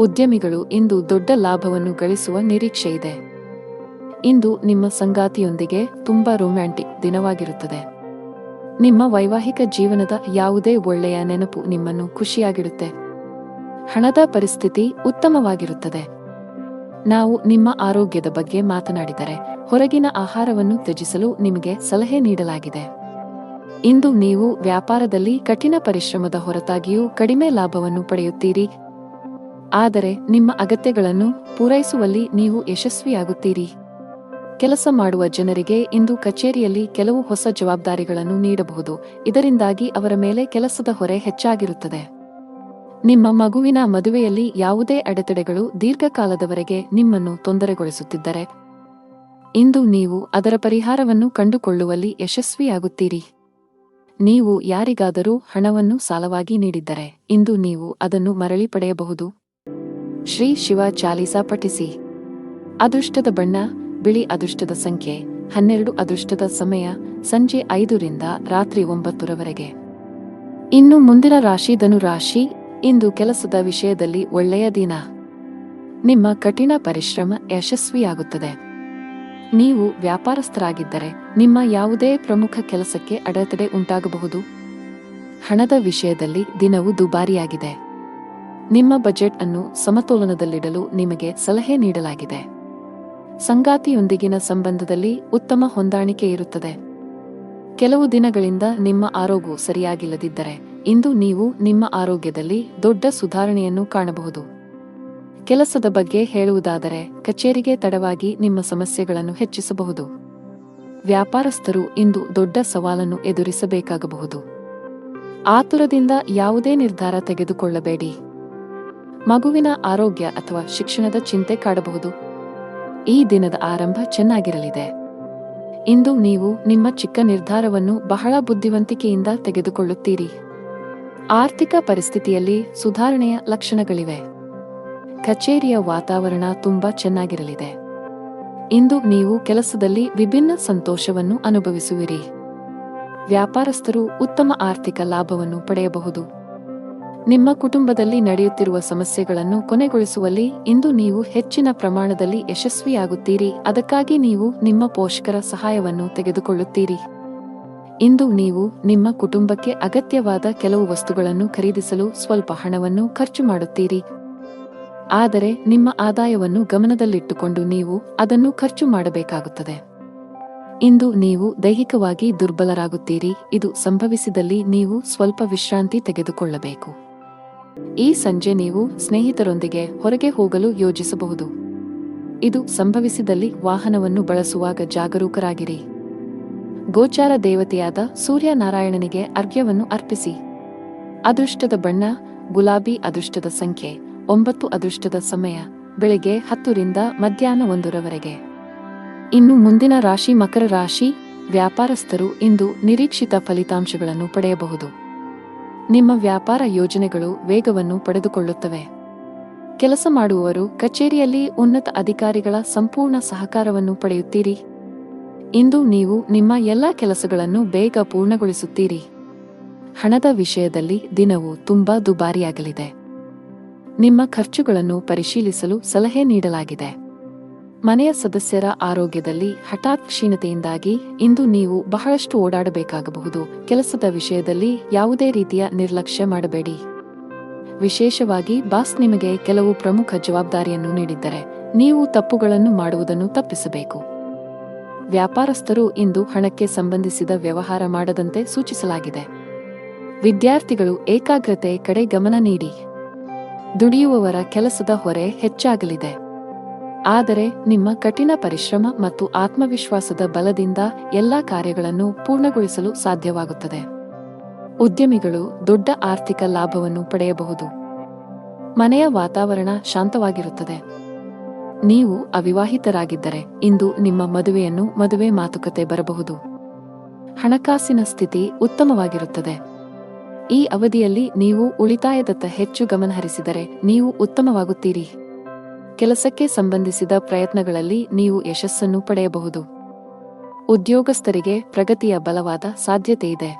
ಉದ್ಯಮಿಗಳು ಇಂದು ದೊಡ್ಡ ಲಾಭವನ್ನು ಗಳಿಸುವ ನಿರೀಕ್ಷೆಯಿದೆ. ಇಂದು ನಿಮ್ಮ ಸಂಗಾತಿಯೊಂದಿಗೆ ತುಂಬಾ ರೊಮ್ಯಾಂಟಿಕ್ ದಿನವಾಗಿರುತ್ತದೆ. ನಿಮ್ಮ ವೈವಾಹಿಕ ಜೀವನದ ಯಾವುದೇ ಒಳ್ಳೆಯ ನೆನಪು ನಿಮ್ಮನ್ನು ಖುಷಿಯಾಗಿಡುತ್ತೆ. ಹಣದ ಪರಿಸ್ಥಿತಿ ಉತ್ತಮವಾಗಿರುತ್ತದೆ. ನಾವು ನಿಮ್ಮ ಆರೋಗ್ಯದ ಬಗ್ಗೆ ಮಾತನಾಡಿದರೆ ಹೊರಗಿನ ಆಹಾರವನ್ನು ತ್ಯಜಿಸಲು ನಿಮಗೆ ಸಲಹೆ ನೀಡಲಾಗಿದೆ. ಇಂದು ನೀವು ವ್ಯಾಪಾರದಲ್ಲಿ ಕಠಿಣ ಪರಿಶ್ರಮದ ಹೊರತಾಗಿಯೂ ಕಡಿಮೆ ಲಾಭವನ್ನು ಪಡೆಯುತ್ತೀರಿ. ಆದರೆ ನಿಮ್ಮ ಅಗತ್ಯಗಳನ್ನು ಪೂರೈಸುವಲ್ಲಿ ನೀವು ಯಶಸ್ವಿಯಾಗುತ್ತೀರಿ. ಕೆಲಸ ಮಾಡುವ ಜನರಿಗೆ ಇಂದು ಕಚೇರಿಯಲ್ಲಿ ಕೆಲವು ಹೊಸ ಜವಾಬ್ದಾರಿಗಳನ್ನು ನೀಡಬಹುದು. ಇದರಿಂದಾಗಿ ಅವರ ಮೇಲೆ ಕೆಲಸದ ಹೊರೆ ಹೆಚ್ಚಾಗಿರುತ್ತದೆ. ನಿಮ್ಮ ಮಗುವಿನ ಮದುವೆಯಲ್ಲಿ ಯಾವುದೇ ಅಡೆತಡೆಗಳು ದೀರ್ಘಕಾಲದವರೆಗೆ ನಿಮ್ಮನ್ನು ತೊಂದರೆಗೊಳಿಸುತ್ತಿದ್ದರೆ ಇಂದು ನೀವು ಅದರ ಪರಿಹಾರವನ್ನು ಕಂಡುಕೊಳ್ಳುವಲ್ಲಿ ಯಶಸ್ವಿಯಾಗುತ್ತೀರಿ. ನೀವು ಯಾರಿಗಾದರೂ ಹಣವನ್ನು ಸಾಲವಾಗಿ ನೀಡಿದ್ದರೆ ಇಂದು ನೀವು ಅದನ್ನು ಮರಳಿ ಪಡೆಯಬಹುದು. ಶ್ರೀ ಶಿವ ಚಾಲೀಸಾ ಪಠಿಸಿ. ಅದೃಷ್ಟದ ಬಣ್ಣ ಬಿಳಿ. ಅದೃಷ್ಟದ ಸಂಖ್ಯೆ 12. ಅದೃಷ್ಟದ ಸಮಯ ಸಂಜೆ 5 ರಿಂದ ರಾತ್ರಿ 9ರವರೆಗೆ. ಇನ್ನು ಮುಂದಿನ ರಾಶಿ ಧನು ರಾಶಿ. ಇಂದು ಕೆಲಸದ ವಿಷಯದಲ್ಲಿ ಒಳ್ಳೆಯ ದಿನ. ನಿಮ್ಮ ಕಠಿಣ ಪರಿಶ್ರಮ ಯಶಸ್ವಿಯಾಗುತ್ತದೆ. ನೀವು ವ್ಯಾಪಾರಸ್ಥರಾಗಿದ್ದರೆ ನಿಮ್ಮ ಯಾವುದೇ ಪ್ರಮುಖ ಕೆಲಸಕ್ಕೆ ಅಡೆತಡೆ ಉಂಟಾಗಬಹುದು. ಹಣದ ವಿಷಯದಲ್ಲಿ ದಿನವು ದುಬಾರಿಯಾಗಿದೆ. ನಿಮ್ಮ ಬಜೆಟ್ ಅನ್ನು ಸಮತೋಲನದಲ್ಲಿಡಲು ನಿಮಗೆ ಸಲಹೆ ನೀಡಲಾಗಿದೆ. ಸಂಗಾತಿಯೊಂದಿಗಿನ ಸಂಬಂಧದಲ್ಲಿ ಉತ್ತಮ ಹೊಂದಾಣಿಕೆ ಇರುತ್ತದೆ. ಕೆಲವು ದಿನಗಳಿಂದ ನಿಮ್ಮ ಆರೋಗ್ಯವು ಸರಿಯಾಗಿಲ್ಲದಿದ್ದರೆ ಇಂದು ನೀವು ನಿಮ್ಮ ಆರೋಗ್ಯದಲ್ಲಿ ದೊಡ್ಡ ಸುಧಾರಣೆಯನ್ನು ಕಾಣಬಹುದು. ಕೆಲಸದ ಬಗ್ಗೆ ಹೇಳುವುದಾದರೆ ಕಚೇರಿಗೆ ತಡವಾಗಿ ನಿಮ್ಮ ಸಮಸ್ಯೆಗಳನ್ನು ಹೆಚ್ಚಿಸಬಹುದು. ವ್ಯಾಪಾರಸ್ಥರು ಇಂದು ದೊಡ್ಡ ಸವಾಲನ್ನು ಎದುರಿಸಬೇಕಾಗಬಹುದು. ಆತುರದಿಂದ ಯಾವುದೇ ನಿರ್ಧಾರ ತೆಗೆದುಕೊಳ್ಳಬೇಡಿ. ಮಗುವಿನ ಆರೋಗ್ಯ ಅಥವಾ ಶಿಕ್ಷಣದ ಚಿಂತೆ ಕಾಡಬಹುದು. ಈ ದಿನದ ಆರಂಭ ಚೆನ್ನಾಗಿರಲಿದೆ. ಇಂದು ನೀವು ನಿಮ್ಮ ಚಿಕ್ಕ ನಿರ್ಧಾರವನ್ನು ಬಹಳ ಬುದ್ಧಿವಂತಿಕೆಯಿಂದ ತೆಗೆದುಕೊಳ್ಳುತ್ತೀರಿ. ಆರ್ಥಿಕ ಪರಿಸ್ಥಿತಿಯಲ್ಲಿ ಸುಧಾರಣೆಯ ಲಕ್ಷಣಗಳಿವೆ. ಕಚೇರಿಯ ವಾತಾವರಣ ತುಂಬಾ ಚೆನ್ನಾಗಿರಲಿದೆ. ಇಂದು ನೀವು ಕೆಲಸದಲ್ಲಿ ವಿಭಿನ್ನ ಸಂತೋಷವನ್ನು ಅನುಭವಿಸುವಿರಿ. ವ್ಯಾಪಾರಸ್ಥರು ಉತ್ತಮ ಆರ್ಥಿಕ ಲಾಭವನ್ನು ಪಡೆಯಬಹುದು. ನಿಮ್ಮ ಕುಟುಂಬದಲ್ಲಿ ನಡೆಯುತ್ತಿರುವ ಸಮಸ್ಯೆಗಳನ್ನು ಕೊನೆಗೊಳಿಸುವಲ್ಲಿ ಇಂದು ನೀವು ಹೆಚ್ಚಿನ ಪ್ರಮಾಣದಲ್ಲಿ ಯಶಸ್ವಿಯಾಗುತ್ತೀರಿ. ಅದಕ್ಕಾಗಿ ನೀವು ನಿಮ್ಮ ಪೋಷಕರ ಸಹಾಯವನ್ನು ತೆಗೆದುಕೊಳ್ಳುತ್ತೀರಿ. ಇಂದು ನೀವು ನಿಮ್ಮ ಕುಟುಂಬಕ್ಕೆ ಅಗತ್ಯವಾದ ಕೆಲವು ವಸ್ತುಗಳನ್ನು ಖರೀದಿಸಲು ಸ್ವಲ್ಪ ಹಣವನ್ನು ಖರ್ಚು ಮಾಡುತ್ತೀರಿ. ಆದರೆ ನಿಮ್ಮ ಆದಾಯವನ್ನು ಗಮನದಲ್ಲಿಟ್ಟುಕೊಂಡು ನೀವು ಅದನ್ನು ಖರ್ಚು ಮಾಡಬೇಕಾಗುತ್ತದೆ. ಇಂದು ನೀವು ದೈಹಿಕವಾಗಿ ದುರ್ಬಲರಾಗುತ್ತೀರಿ. ಇದು ಸಂಭವಿಸಿದಲ್ಲಿ ನೀವು ಸ್ವಲ್ಪ ವಿಶ್ರಾಂತಿ ತೆಗೆದುಕೊಳ್ಳಬೇಕು. ಈ ಸಂಜೆ ನೀವು ಸ್ನೇಹಿತರೊಂದಿಗೆ ಹೊರಗೆ ಹೋಗಲು ಯೋಜಿಸಬಹುದು. ಇದು ಸಂಭವಿಸಿದಲ್ಲಿ ವಾಹನವನ್ನು ಬಳಸುವಾಗ ಜಾಗರೂಕರಾಗಿರಿ. ಗೋಚಾರ ದೇವತೆಯಾದ ಸೂರ್ಯನಾರಾಯಣನಿಗೆ ಅರ್ಘ್ಯವನ್ನು ಅರ್ಪಿಸಿ. ಅದೃಷ್ಟದ ಬಣ್ಣ ಗುಲಾಬಿ. ಅದೃಷ್ಟದ ಸಂಖ್ಯೆ 9. ಅದೃಷ್ಟದ ಸಮಯ ಬೆಳಗ್ಗೆ 10 ರಿಂದ ಮಧ್ಯಾಹ್ನ 1ರವರೆಗೆ. ಇನ್ನು ಮುಂದಿನ ರಾಶಿ ಮಕರ ರಾಶಿ. ವ್ಯಾಪಾರಸ್ಥರು ಇಂದು ನಿರೀಕ್ಷಿತ ಫಲಿತಾಂಶಗಳನ್ನು ಪಡೆಯಬಹುದು. ನಿಮ್ಮ ವ್ಯಾಪಾರ ಯೋಜನೆಗಳು ವೇಗವನ್ನು ಪಡೆದುಕೊಳ್ಳುತ್ತವೆ. ಕೆಲಸ ಮಾಡುವವರು ಕಚೇರಿಯಲ್ಲಿ ಉನ್ನತ ಅಧಿಕಾರಿಗಳ ಸಂಪೂರ್ಣ ಸಹಕಾರವನ್ನು ಪಡೆಯುತ್ತೀರಿ. ಇಂದು ನೀವು ನಿಮ್ಮ ಎಲ್ಲ ಕೆಲಸಗಳನ್ನು ಬೇಗ ಪೂರ್ಣಗೊಳಿಸುತ್ತೀರಿ. ಹಣದ ವಿಷಯದಲ್ಲಿ ದಿನವು ತುಂಬಾ ದುಬಾರಿಯಾಗಲಿದೆ. ನಿಮ್ಮ ಖರ್ಚುಗಳನ್ನು ಪರಿಶೀಲಿಸಲು ಸಲಹೆ ನೀಡಲಾಗಿದೆ. ಮನೆಯ ಸದಸ್ಯರ ಆರೋಗ್ಯದಲ್ಲಿ ಹಠಾತ್ ಕ್ಷೀಣತೆಯಿಂದಾಗಿ ಇಂದು ನೀವು ಬಹಳಷ್ಟು ಓಡಾಡಬೇಕಾಗಬಹುದು. ಕೆಲಸದ ವಿಷಯದಲ್ಲಿ ಯಾವುದೇ ರೀತಿಯ ನಿರ್ಲಕ್ಷ್ಯ ಮಾಡಬೇಡಿ. ವಿಶೇಷವಾಗಿ ಬಾಸ್ ನಿಮಗೆ ಕೆಲವು ಪ್ರಮುಖ ಜವಾಬ್ದಾರಿಯನ್ನು ನೀಡಿದ್ದರೆ ನೀವು ತಪ್ಪುಗಳನ್ನು ಮಾಡುವುದನ್ನು ತಪ್ಪಿಸಬೇಕು. ವ್ಯಾಪಾರಸ್ಥರು ಇಂದು ಹಣಕ್ಕೆ ಸಂಬಂಧಿಸಿದ ವ್ಯವಹಾರ ಮಾಡದಂತೆ ಸೂಚಿಸಲಾಗಿದೆ. ವಿದ್ಯಾರ್ಥಿಗಳು ಏಕಾಗ್ರತೆ ಕಡೆ ಗಮನ ನೀಡಿ. ದುಡಿಯುವವರ ಕೆಲಸದ ಹೊರೆ ಹೆಚ್ಚಾಗಲಿದೆ. ಆದರೆ ನಿಮ್ಮ ಕಠಿಣ ಪರಿಶ್ರಮ ಮತ್ತು ಆತ್ಮವಿಶ್ವಾಸದ ಬಲದಿಂದ ಎಲ್ಲಾ ಕಾರ್ಯಗಳನ್ನು ಪೂರ್ಣಗೊಳಿಸಲು ಸಾಧ್ಯವಾಗುತ್ತದೆ. ಉದ್ಯಮಿಗಳು ದೊಡ್ಡ ಆರ್ಥಿಕ ಲಾಭವನ್ನು ಪಡೆಯಬಹುದು. ಮನೆಯ ವಾತಾವರಣ ಶಾಂತವಾಗಿರುತ್ತದೆ. ನೀವು ಅವಿವಾಹಿತರಾಗಿದ್ದರೆ ಇಂದು ನಿಮ್ಮ ಮದುವೆ ಮಾತುಕತೆ ಬರಬಹುದು. ಹಣಕಾಸಿನ ಸ್ಥಿತಿ ಉತ್ತಮವಾಗಿರುತ್ತದೆ. ಈ ಅವಧಿಯಲ್ಲಿ ನೀವು ಉಳಿತಾಯದತ್ತ ಹೆಚ್ಚು ಗಮನಹರಿಸಿದರೆ ನೀವು ಉತ್ತಮವಾಗುತ್ತೀರಿ. ಕೆಲಸಕ್ಕೆ ಸಂಬಂಧಿಸಿದ ಪ್ರಯತ್ನಗಳಲ್ಲಿ ನೀವು ಯಶಸ್ಸನ್ನು ಪಡೆಯಬಹುದು. ಉದ್ಯೋಗಸ್ಥರಿಗೆ ಪ್ರಗತಿಯ ಬಲವಾದ ಸಾಧ್ಯತೆಯಿದೆ.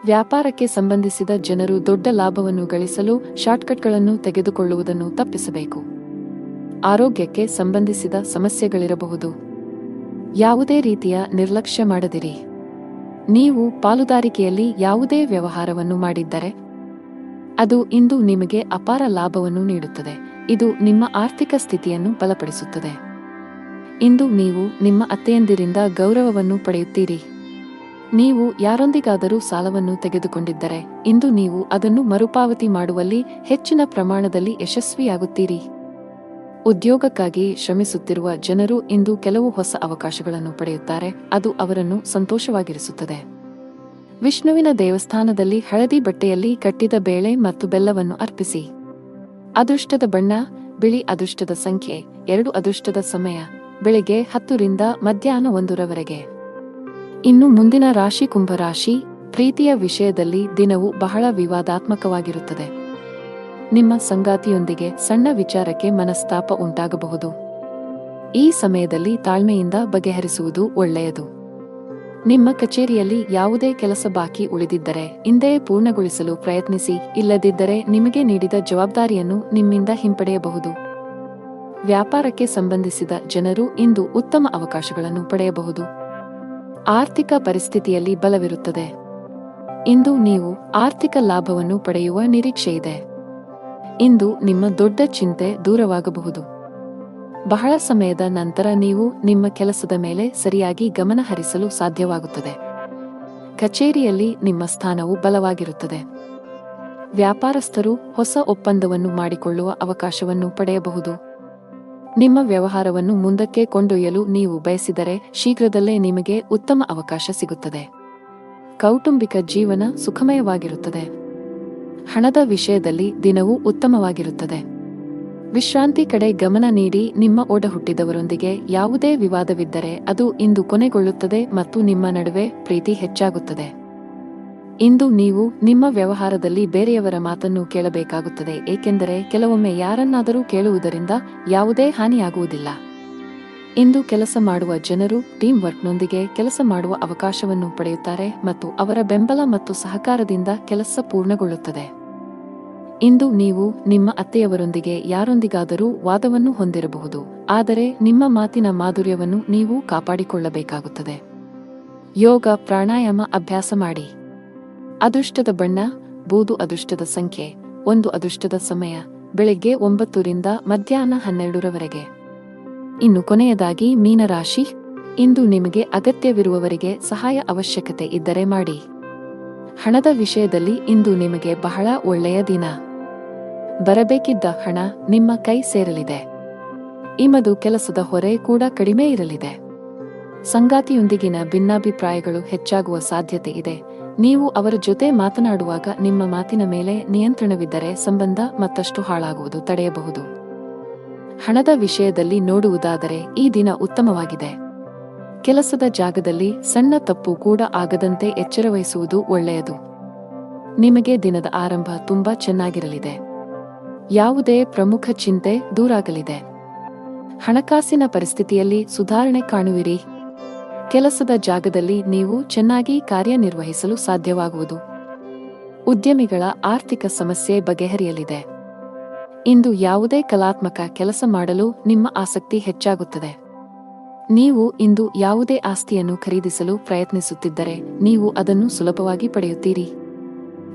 ವ್ಯಾಪಾರಕ್ಕೆ ಸಂಬಂಧಿಸಿದ ಜನರು ದೊಡ್ಡ ಲಾಭವನ್ನು ಗಳಿಸಲು ಶಾರ್ಟ್ಕಟ್ಗಳನ್ನು ತೆಗೆದುಕೊಳ್ಳುವುದನ್ನು ತಪ್ಪಿಸಬೇಕು. ಆರೋಗ್ಯಕ್ಕೆ ಸಂಬಂಧಿಸಿದ ಸಮಸ್ಯೆಗಳಿರಬಹುದು. ಯಾವುದೇ ರೀತಿಯ ನಿರ್ಲಕ್ಷ್ಯ ಮಾಡದಿರಿ. ನೀವು ಪಾಲುದಾರಿಕೆಯಲ್ಲಿ ಯಾವುದೇ ವ್ಯವಹಾರವನ್ನು ಮಾಡಿದ್ದರೆ ಅದು ಇಂದು ನಿಮಗೆ ಅಪಾರ ಲಾಭವನ್ನು ನೀಡುತ್ತದೆ. ಇದು ನಿಮ್ಮ ಆರ್ಥಿಕ ಸ್ಥಿತಿಯನ್ನು ಬಲಪಡಿಸುತ್ತದೆ. ಇಂದು ನೀವು ನಿಮ್ಮ ಅತ್ತೆಯಂದಿರಿಂದ ಗೌರವವನ್ನು ಪಡೆಯುತ್ತೀರಿ. ನೀವು ಯಾರೊಂದಿಗಾದರೂ ಸಾಲವನ್ನು ತೆಗೆದುಕೊಂಡಿದ್ದರೆ ಇಂದು ನೀವು ಅದನ್ನು ಮರುಪಾವತಿ ಮಾಡುವಲ್ಲಿ ಹೆಚ್ಚಿನ ಪ್ರಮಾಣದಲ್ಲಿ ಯಶಸ್ವಿಯಾಗುತ್ತೀರಿ. ಉದ್ಯೋಗಕ್ಕಾಗಿ ಶ್ರಮಿಸುತ್ತಿರುವ ಜನರು ಇಂದು ಕೆಲವು ಹೊಸ ಅವಕಾಶಗಳನ್ನು ಪಡೆಯುತ್ತಾರೆ. ಅದು ಅವರನ್ನು ಸಂತೋಷವಾಗಿರಿಸುತ್ತದೆ. ವಿಷ್ಣುವಿನ ದೇವಸ್ಥಾನದಲ್ಲಿ ಹಳದಿ ಬಟ್ಟೆಯಲ್ಲಿ ಕಟ್ಟಿದ ಬೇಳೆ ಮತ್ತು ಬೆಲ್ಲವನ್ನು ಅರ್ಪಿಸಿ. ಅದೃಷ್ಟದ ಬಣ್ಣ ಬಿಳಿ. ಅದೃಷ್ಟದ ಸಂಖ್ಯೆ 2. ಅದೃಷ್ಟದ ಸಮಯ ಬೆಳಿಗ್ಗೆ 10 ರಿಂದ ಮಧ್ಯಾಹ್ನ 1 ರವರೆಗೆ. ಇನ್ನು ಮುಂದಿನ ರಾಶಿ ಕುಂಭರಾಶಿ. ಪ್ರೀತಿಯ ವಿಷಯದಲ್ಲಿ ದಿನವು ಬಹಳ ವಿವಾದಾತ್ಮಕವಾಗಿರುತ್ತದೆ. ನಿಮ್ಮ ಸಂಗಾತಿಯೊಂದಿಗೆ ಸಣ್ಣ ವಿಚಾರಕ್ಕೆ ಮನಸ್ತಾಪ ಉಂಟಾಗಬಹುದು. ಈ ಸಮಯದಲ್ಲಿ ತಾಳ್ಮೆಯಿಂದ ಬಗೆಹರಿಸುವುದು ಒಳ್ಳೆಯದು. ನಿಮ್ಮ ಕಚೇರಿಯಲ್ಲಿ ಯಾವುದೇ ಕೆಲಸ ಬಾಕಿ ಉಳಿದಿದ್ದರೆ ಇಂದೇ ಪೂರ್ಣಗೊಳಿಸಲು ಪ್ರಯತ್ನಿಸಿ. ಇಲ್ಲದಿದ್ದರೆ ನಿಮಗೆ ನೀಡಿದ ಜವಾಬ್ದಾರಿಯನ್ನು ನಿಮ್ಮಿಂದ ಹಿಂಪಡೆಯಬಹುದು. ವ್ಯಾಪಾರಕ್ಕೆ ಸಂಬಂಧಿಸಿದ ಜನರು ಇಂದು ಉತ್ತಮ ಅವಕಾಶಗಳನ್ನು ಪಡೆಯಬಹುದು. ಆರ್ಥಿಕ ಪರಿಸ್ಥಿತಿಯಲ್ಲಿ ಬಲವಿರುತ್ತದೆ. ಇಂದು ನೀವು ಆರ್ಥಿಕ ಲಾಭವನ್ನು ಪಡೆಯುವ ನಿರೀಕ್ಷೆಯಿದೆ. ಇಂದು ನಿಮ್ಮ ದೊಡ್ಡ ಚಿಂತೆ ದೂರವಾಗಬಹುದು. ಬಹಳ ಸಮಯದ ನಂತರ ನೀವು ನಿಮ್ಮ ಕೆಲಸದ ಮೇಲೆ ಸರಿಯಾಗಿ ಗಮನ ಹರಿಸಲು ಸಾಧ್ಯವಾಗುತ್ತದೆ. ಕಚೇರಿಯಲ್ಲಿ ನಿಮ್ಮ ಸ್ಥಾನವು ಬಲವಾಗಿರುತ್ತದೆ. ವ್ಯಾಪಾರಸ್ಥರು ಹೊಸ ಒಪ್ಪಂದವನ್ನು ಮಾಡಿಕೊಳ್ಳುವ ಅವಕಾಶವನ್ನು ಪಡೆಯಬಹುದು. ನಿಮ್ಮ ವ್ಯವಹಾರವನ್ನು ಮುಂದಕ್ಕೆ ಕೊಂಡೊಯ್ಯಲು ನೀವು ಬಯಸಿದರೆ ಶೀಘ್ರದಲ್ಲೇ ನಿಮಗೆ ಉತ್ತಮ ಅವಕಾಶ ಸಿಗುತ್ತದೆ. ಕೌಟುಂಬಿಕ ಜೀವನ ಸುಖಮಯವಾಗಿರುತ್ತದೆ. ಹಣದ ವಿಷಯದಲ್ಲಿ ದಿನವೂ ಉತ್ತಮವಾಗಿರುತ್ತದೆ. ವಿಶ್ರಾಂತಿ ಕಡೆ ಗಮನ ನೀಡಿ. ನಿಮ್ಮ ಒಡಹುಟ್ಟಿದವರೊಂದಿಗೆ ಯಾವುದೇ ವಿವಾದವಿದ್ದರೆ ಅದು ಇಂದು ಕೊನೆಗೊಳ್ಳುತ್ತದೆ ಮತ್ತು ನಿಮ್ಮ ನಡುವೆ ಪ್ರೀತಿ ಹೆಚ್ಚಾಗುತ್ತದೆ. ಇಂದು ನೀವು ನಿಮ್ಮ ವ್ಯವಹಾರದಲ್ಲಿ ಬೇರೆಯವರ ಮಾತನ್ನು ಕೇಳಬೇಕಾಗುತ್ತದೆ, ಏಕೆಂದರೆ ಕೆಲವೊಮ್ಮೆ ಯಾರನ್ನಾದರೂ ಕೇಳುವುದರಿಂದ ಯಾವುದೇ ಹಾನಿಯಾಗುವುದಿಲ್ಲ. ಇಂದು ಕೆಲಸ ಮಾಡುವ ಜನರು ಟೀಮ್ ವರ್ಕ್ನೊಂದಿಗೆ ಕೆಲಸ ಮಾಡುವ ಅವಕಾಶವನ್ನು ಪಡೆಯುತ್ತಾರೆ ಮತ್ತು ಅವರ ಬೆಂಬಲ ಮತ್ತು ಸಹಕಾರದಿಂದ ಕೆಲಸ ಪೂರ್ಣಗೊಳ್ಳುತ್ತದೆ. ಇಂದು ನೀವು ನಿಮ್ಮ ಅತ್ತೆಯವರೊಂದಿಗೆ ಯಾರೊಂದಿಗಾದರೂ ವಾದವನ್ನು ಹೊಂದಿರಬಹುದು, ಆದರೆ ನಿಮ್ಮ ಮಾತಿನ ಮಾಧುರ್ಯವನ್ನು ನೀವು ಕಾಪಾಡಿಕೊಳ್ಳಬೇಕಾಗುತ್ತದೆ. ಯೋಗ ಪ್ರಾಣಾಯಾಮ ಅಭ್ಯಾಸ ಮಾಡಿ. ಅದೃಷ್ಟದ ಬಣ್ಣ ಬೂದು. ಅದೃಷ್ಟದ ಸಂಖ್ಯೆ 1. ಅದೃಷ್ಟದ ಸಮಯ ಬೆಳಿಗ್ಗೆ 9 ರಿಂದ ಮಧ್ಯಾಹ್ನ 12 ರವರೆಗೆ. ಇನ್ನು ಕೊನೆಯದಾಗಿ ಮೀನರಾಶಿ. ಇಂದು ನಿಮಗೆ ಅಗತ್ಯವಿರುವವರಿಗೆ ಸಹಾಯ ಅವಶ್ಯಕತೆ ಇದ್ದರೆ ಮಾಡಿ. ಹಣದ ವಿಷಯದಲ್ಲಿ ಇಂದು ನಿಮಗೆ ಬಹಳ ಒಳ್ಳೆಯ ದಿನ. ಬರಬೇಕಿದ್ದ ಹಣ ನಿಮ್ಮ ಕೈ ಸೇರಲಿದೆ. ನಿಮ್ಮದು ಕೆಲಸದ ಹೊರೆ ಕೂಡ ಕಡಿಮೆ ಇರಲಿದೆ. ಸಂಗಾತಿಯೊಂದಿಗಿನ ಭಿನ್ನಾಭಿಪ್ರಾಯಗಳು ಹೆಚ್ಚಾಗುವ ಸಾಧ್ಯತೆ ಇದೆ. ನೀವು ಅವರ ಜೊತೆ ಮಾತನಾಡುವಾಗ ನಿಮ್ಮ ಮಾತಿನ ಮೇಲೆ ನಿಯಂತ್ರಣವಿದ್ದರೆ ಸಂಬಂಧ ಮತ್ತಷ್ಟು ಹಾಳಾಗುವುದು ತಡೆಯಬಹುದು. ಹಣದ ವಿಷಯದಲ್ಲಿ ನೋಡುವುದಾದರೆ ಈ ದಿನ ಉತ್ತಮವಾಗಿದೆ. ಕೆಲಸದ ಜಾಗದಲ್ಲಿ ಸಣ್ಣ ತಪ್ಪು ಕೂಡ ಆಗದಂತೆ ಎಚ್ಚರವಹಿಸುವುದು ಒಳ್ಳೆಯದು. ನಿಮಗೆ ದಿನದ ಆರಂಭ ತುಂಬಾ ಚೆನ್ನಾಗಿರಲಿದೆ. ಯಾವುದೇ ಪ್ರಮುಖ ಚಿಂತೆ ದೂರಾಗಲಿದೆ. ಹಣಕಾಸಿನ ಪರಿಸ್ಥಿತಿಯಲ್ಲಿ ಸುಧಾರಣೆ ಕಾಣುವಿರಿ. ಕೆಲಸದ ಜಾಗದಲ್ಲಿ ನೀವು ಚೆನ್ನಾಗಿ ಕಾರ್ಯನಿರ್ವಹಿಸಲು ಸಾಧ್ಯವಾಗುವುದು. ಉದ್ಯಮಿಗಳ ಆರ್ಥಿಕ ಸಮಸ್ಯೆ ಬಗೆಹರಿಯಲಿದೆ. ಇಂದು ಯಾವುದೇ ಕಲಾತ್ಮಕ ಕೆಲಸ ಮಾಡಲು ನಿಮ್ಮ ಆಸಕ್ತಿ ಹೆಚ್ಚಾಗುತ್ತದೆ. ನೀವು ಇಂದು ಯಾವುದೇ ಆಸ್ತಿಯನ್ನು ಖರೀದಿಸಲು ಪ್ರಯತ್ನಿಸುತ್ತಿದ್ದರೆ ನೀವು ಅದನ್ನು ಸುಲಭವಾಗಿ ಪಡೆಯುತ್ತೀರಿ.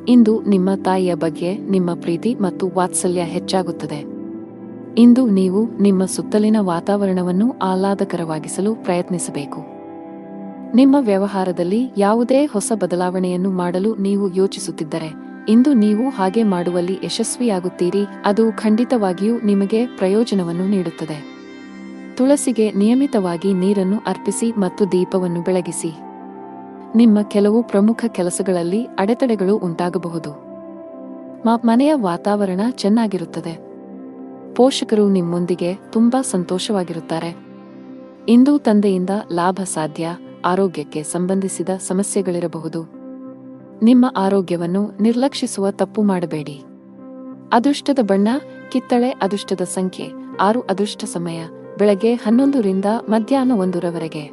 ಇಂದು ನಿಮ್ಮ ತಾಯಿಯ ಬಗ್ಗೆ ನಿಮ್ಮ ಪ್ರೀತಿ ಮತ್ತು ವಾತ್ಸಲ್ಯ ಹೆಚ್ಚಾಗುತ್ತದೆ. ಇಂದು ನೀವು ನಿಮ್ಮ ಸುತ್ತಲಿನ ವಾತಾವರಣವನ್ನು ಆಹ್ಲಾದಕರವಾಗಿಸಲು ಪ್ರಯತ್ನಿಸಬೇಕು. ನಿಮ್ಮ ವ್ಯವಹಾರದಲ್ಲಿ ಯಾವುದೇ ಹೊಸ ಬದಲಾವಣೆಯನ್ನು ಮಾಡಲು ನೀವು ಯೋಚಿಸುತ್ತಿದ್ದರೆ ಇಂದು ನೀವು ಹಾಗೆ ಮಾಡುವಲ್ಲಿ ಯಶಸ್ವಿಯಾಗುತ್ತೀರಿ. ಅದು ಖಂಡಿತವಾಗಿಯೂ ನಿಮಗೆ ಪ್ರಯೋಜನವನ್ನು ನೀಡುತ್ತದೆ. ತುಳಸಿಗೆ ನಿಯಮಿತವಾಗಿ ನೀರನ್ನು ಅರ್ಪಿಸಿ ಮತ್ತು ದೀಪವನ್ನು ಬೆಳಗಿಸಿ. ನಿಮ್ಮ ಕೆಲವು ಪ್ರಮುಖ ಕೆಲಸಗಳಲ್ಲಿ ಅಡೆತಡೆಗಳು ಉಂಟಾಗಬಹುದು. ಮನೆಯ ವಾತಾವರಣ ಚೆನ್ನಾಗಿರುತ್ತದೆ. ಪೋಷಕರು ನಿಮ್ಮೊಂದಿಗೆ ತುಂಬಾ ಸಂತೋಷವಾಗಿರುತ್ತಾರೆ. ಇಂದು ತಂದೆಯಿಂದ ಲಾಭ ಸಾಧ್ಯ. ಆರೋಗ್ಯಕ್ಕೆ ಸಂಬಂಧಿಸಿದ ಸಮಸ್ಯೆಗಳಿರಬಹುದು. ನಿಮ್ಮ ಆರೋಗ್ಯವನ್ನು ನಿರ್ಲಕ್ಷಿಸುವ ತಪ್ಪು ಮಾಡಬೇಡಿ. ಅದೃಷ್ಟದ ಬಣ್ಣ ಕಿತ್ತಳೆ. ಅದೃಷ್ಟದ ಸಂಖ್ಯೆ 6. ಅದೃಷ್ಟ ಸಮಯ ಬೆಳಗ್ಗೆ 11 ರಿಂದ ಮಧ್ಯಾಹ್ನ 1 ರವರೆಗೆ.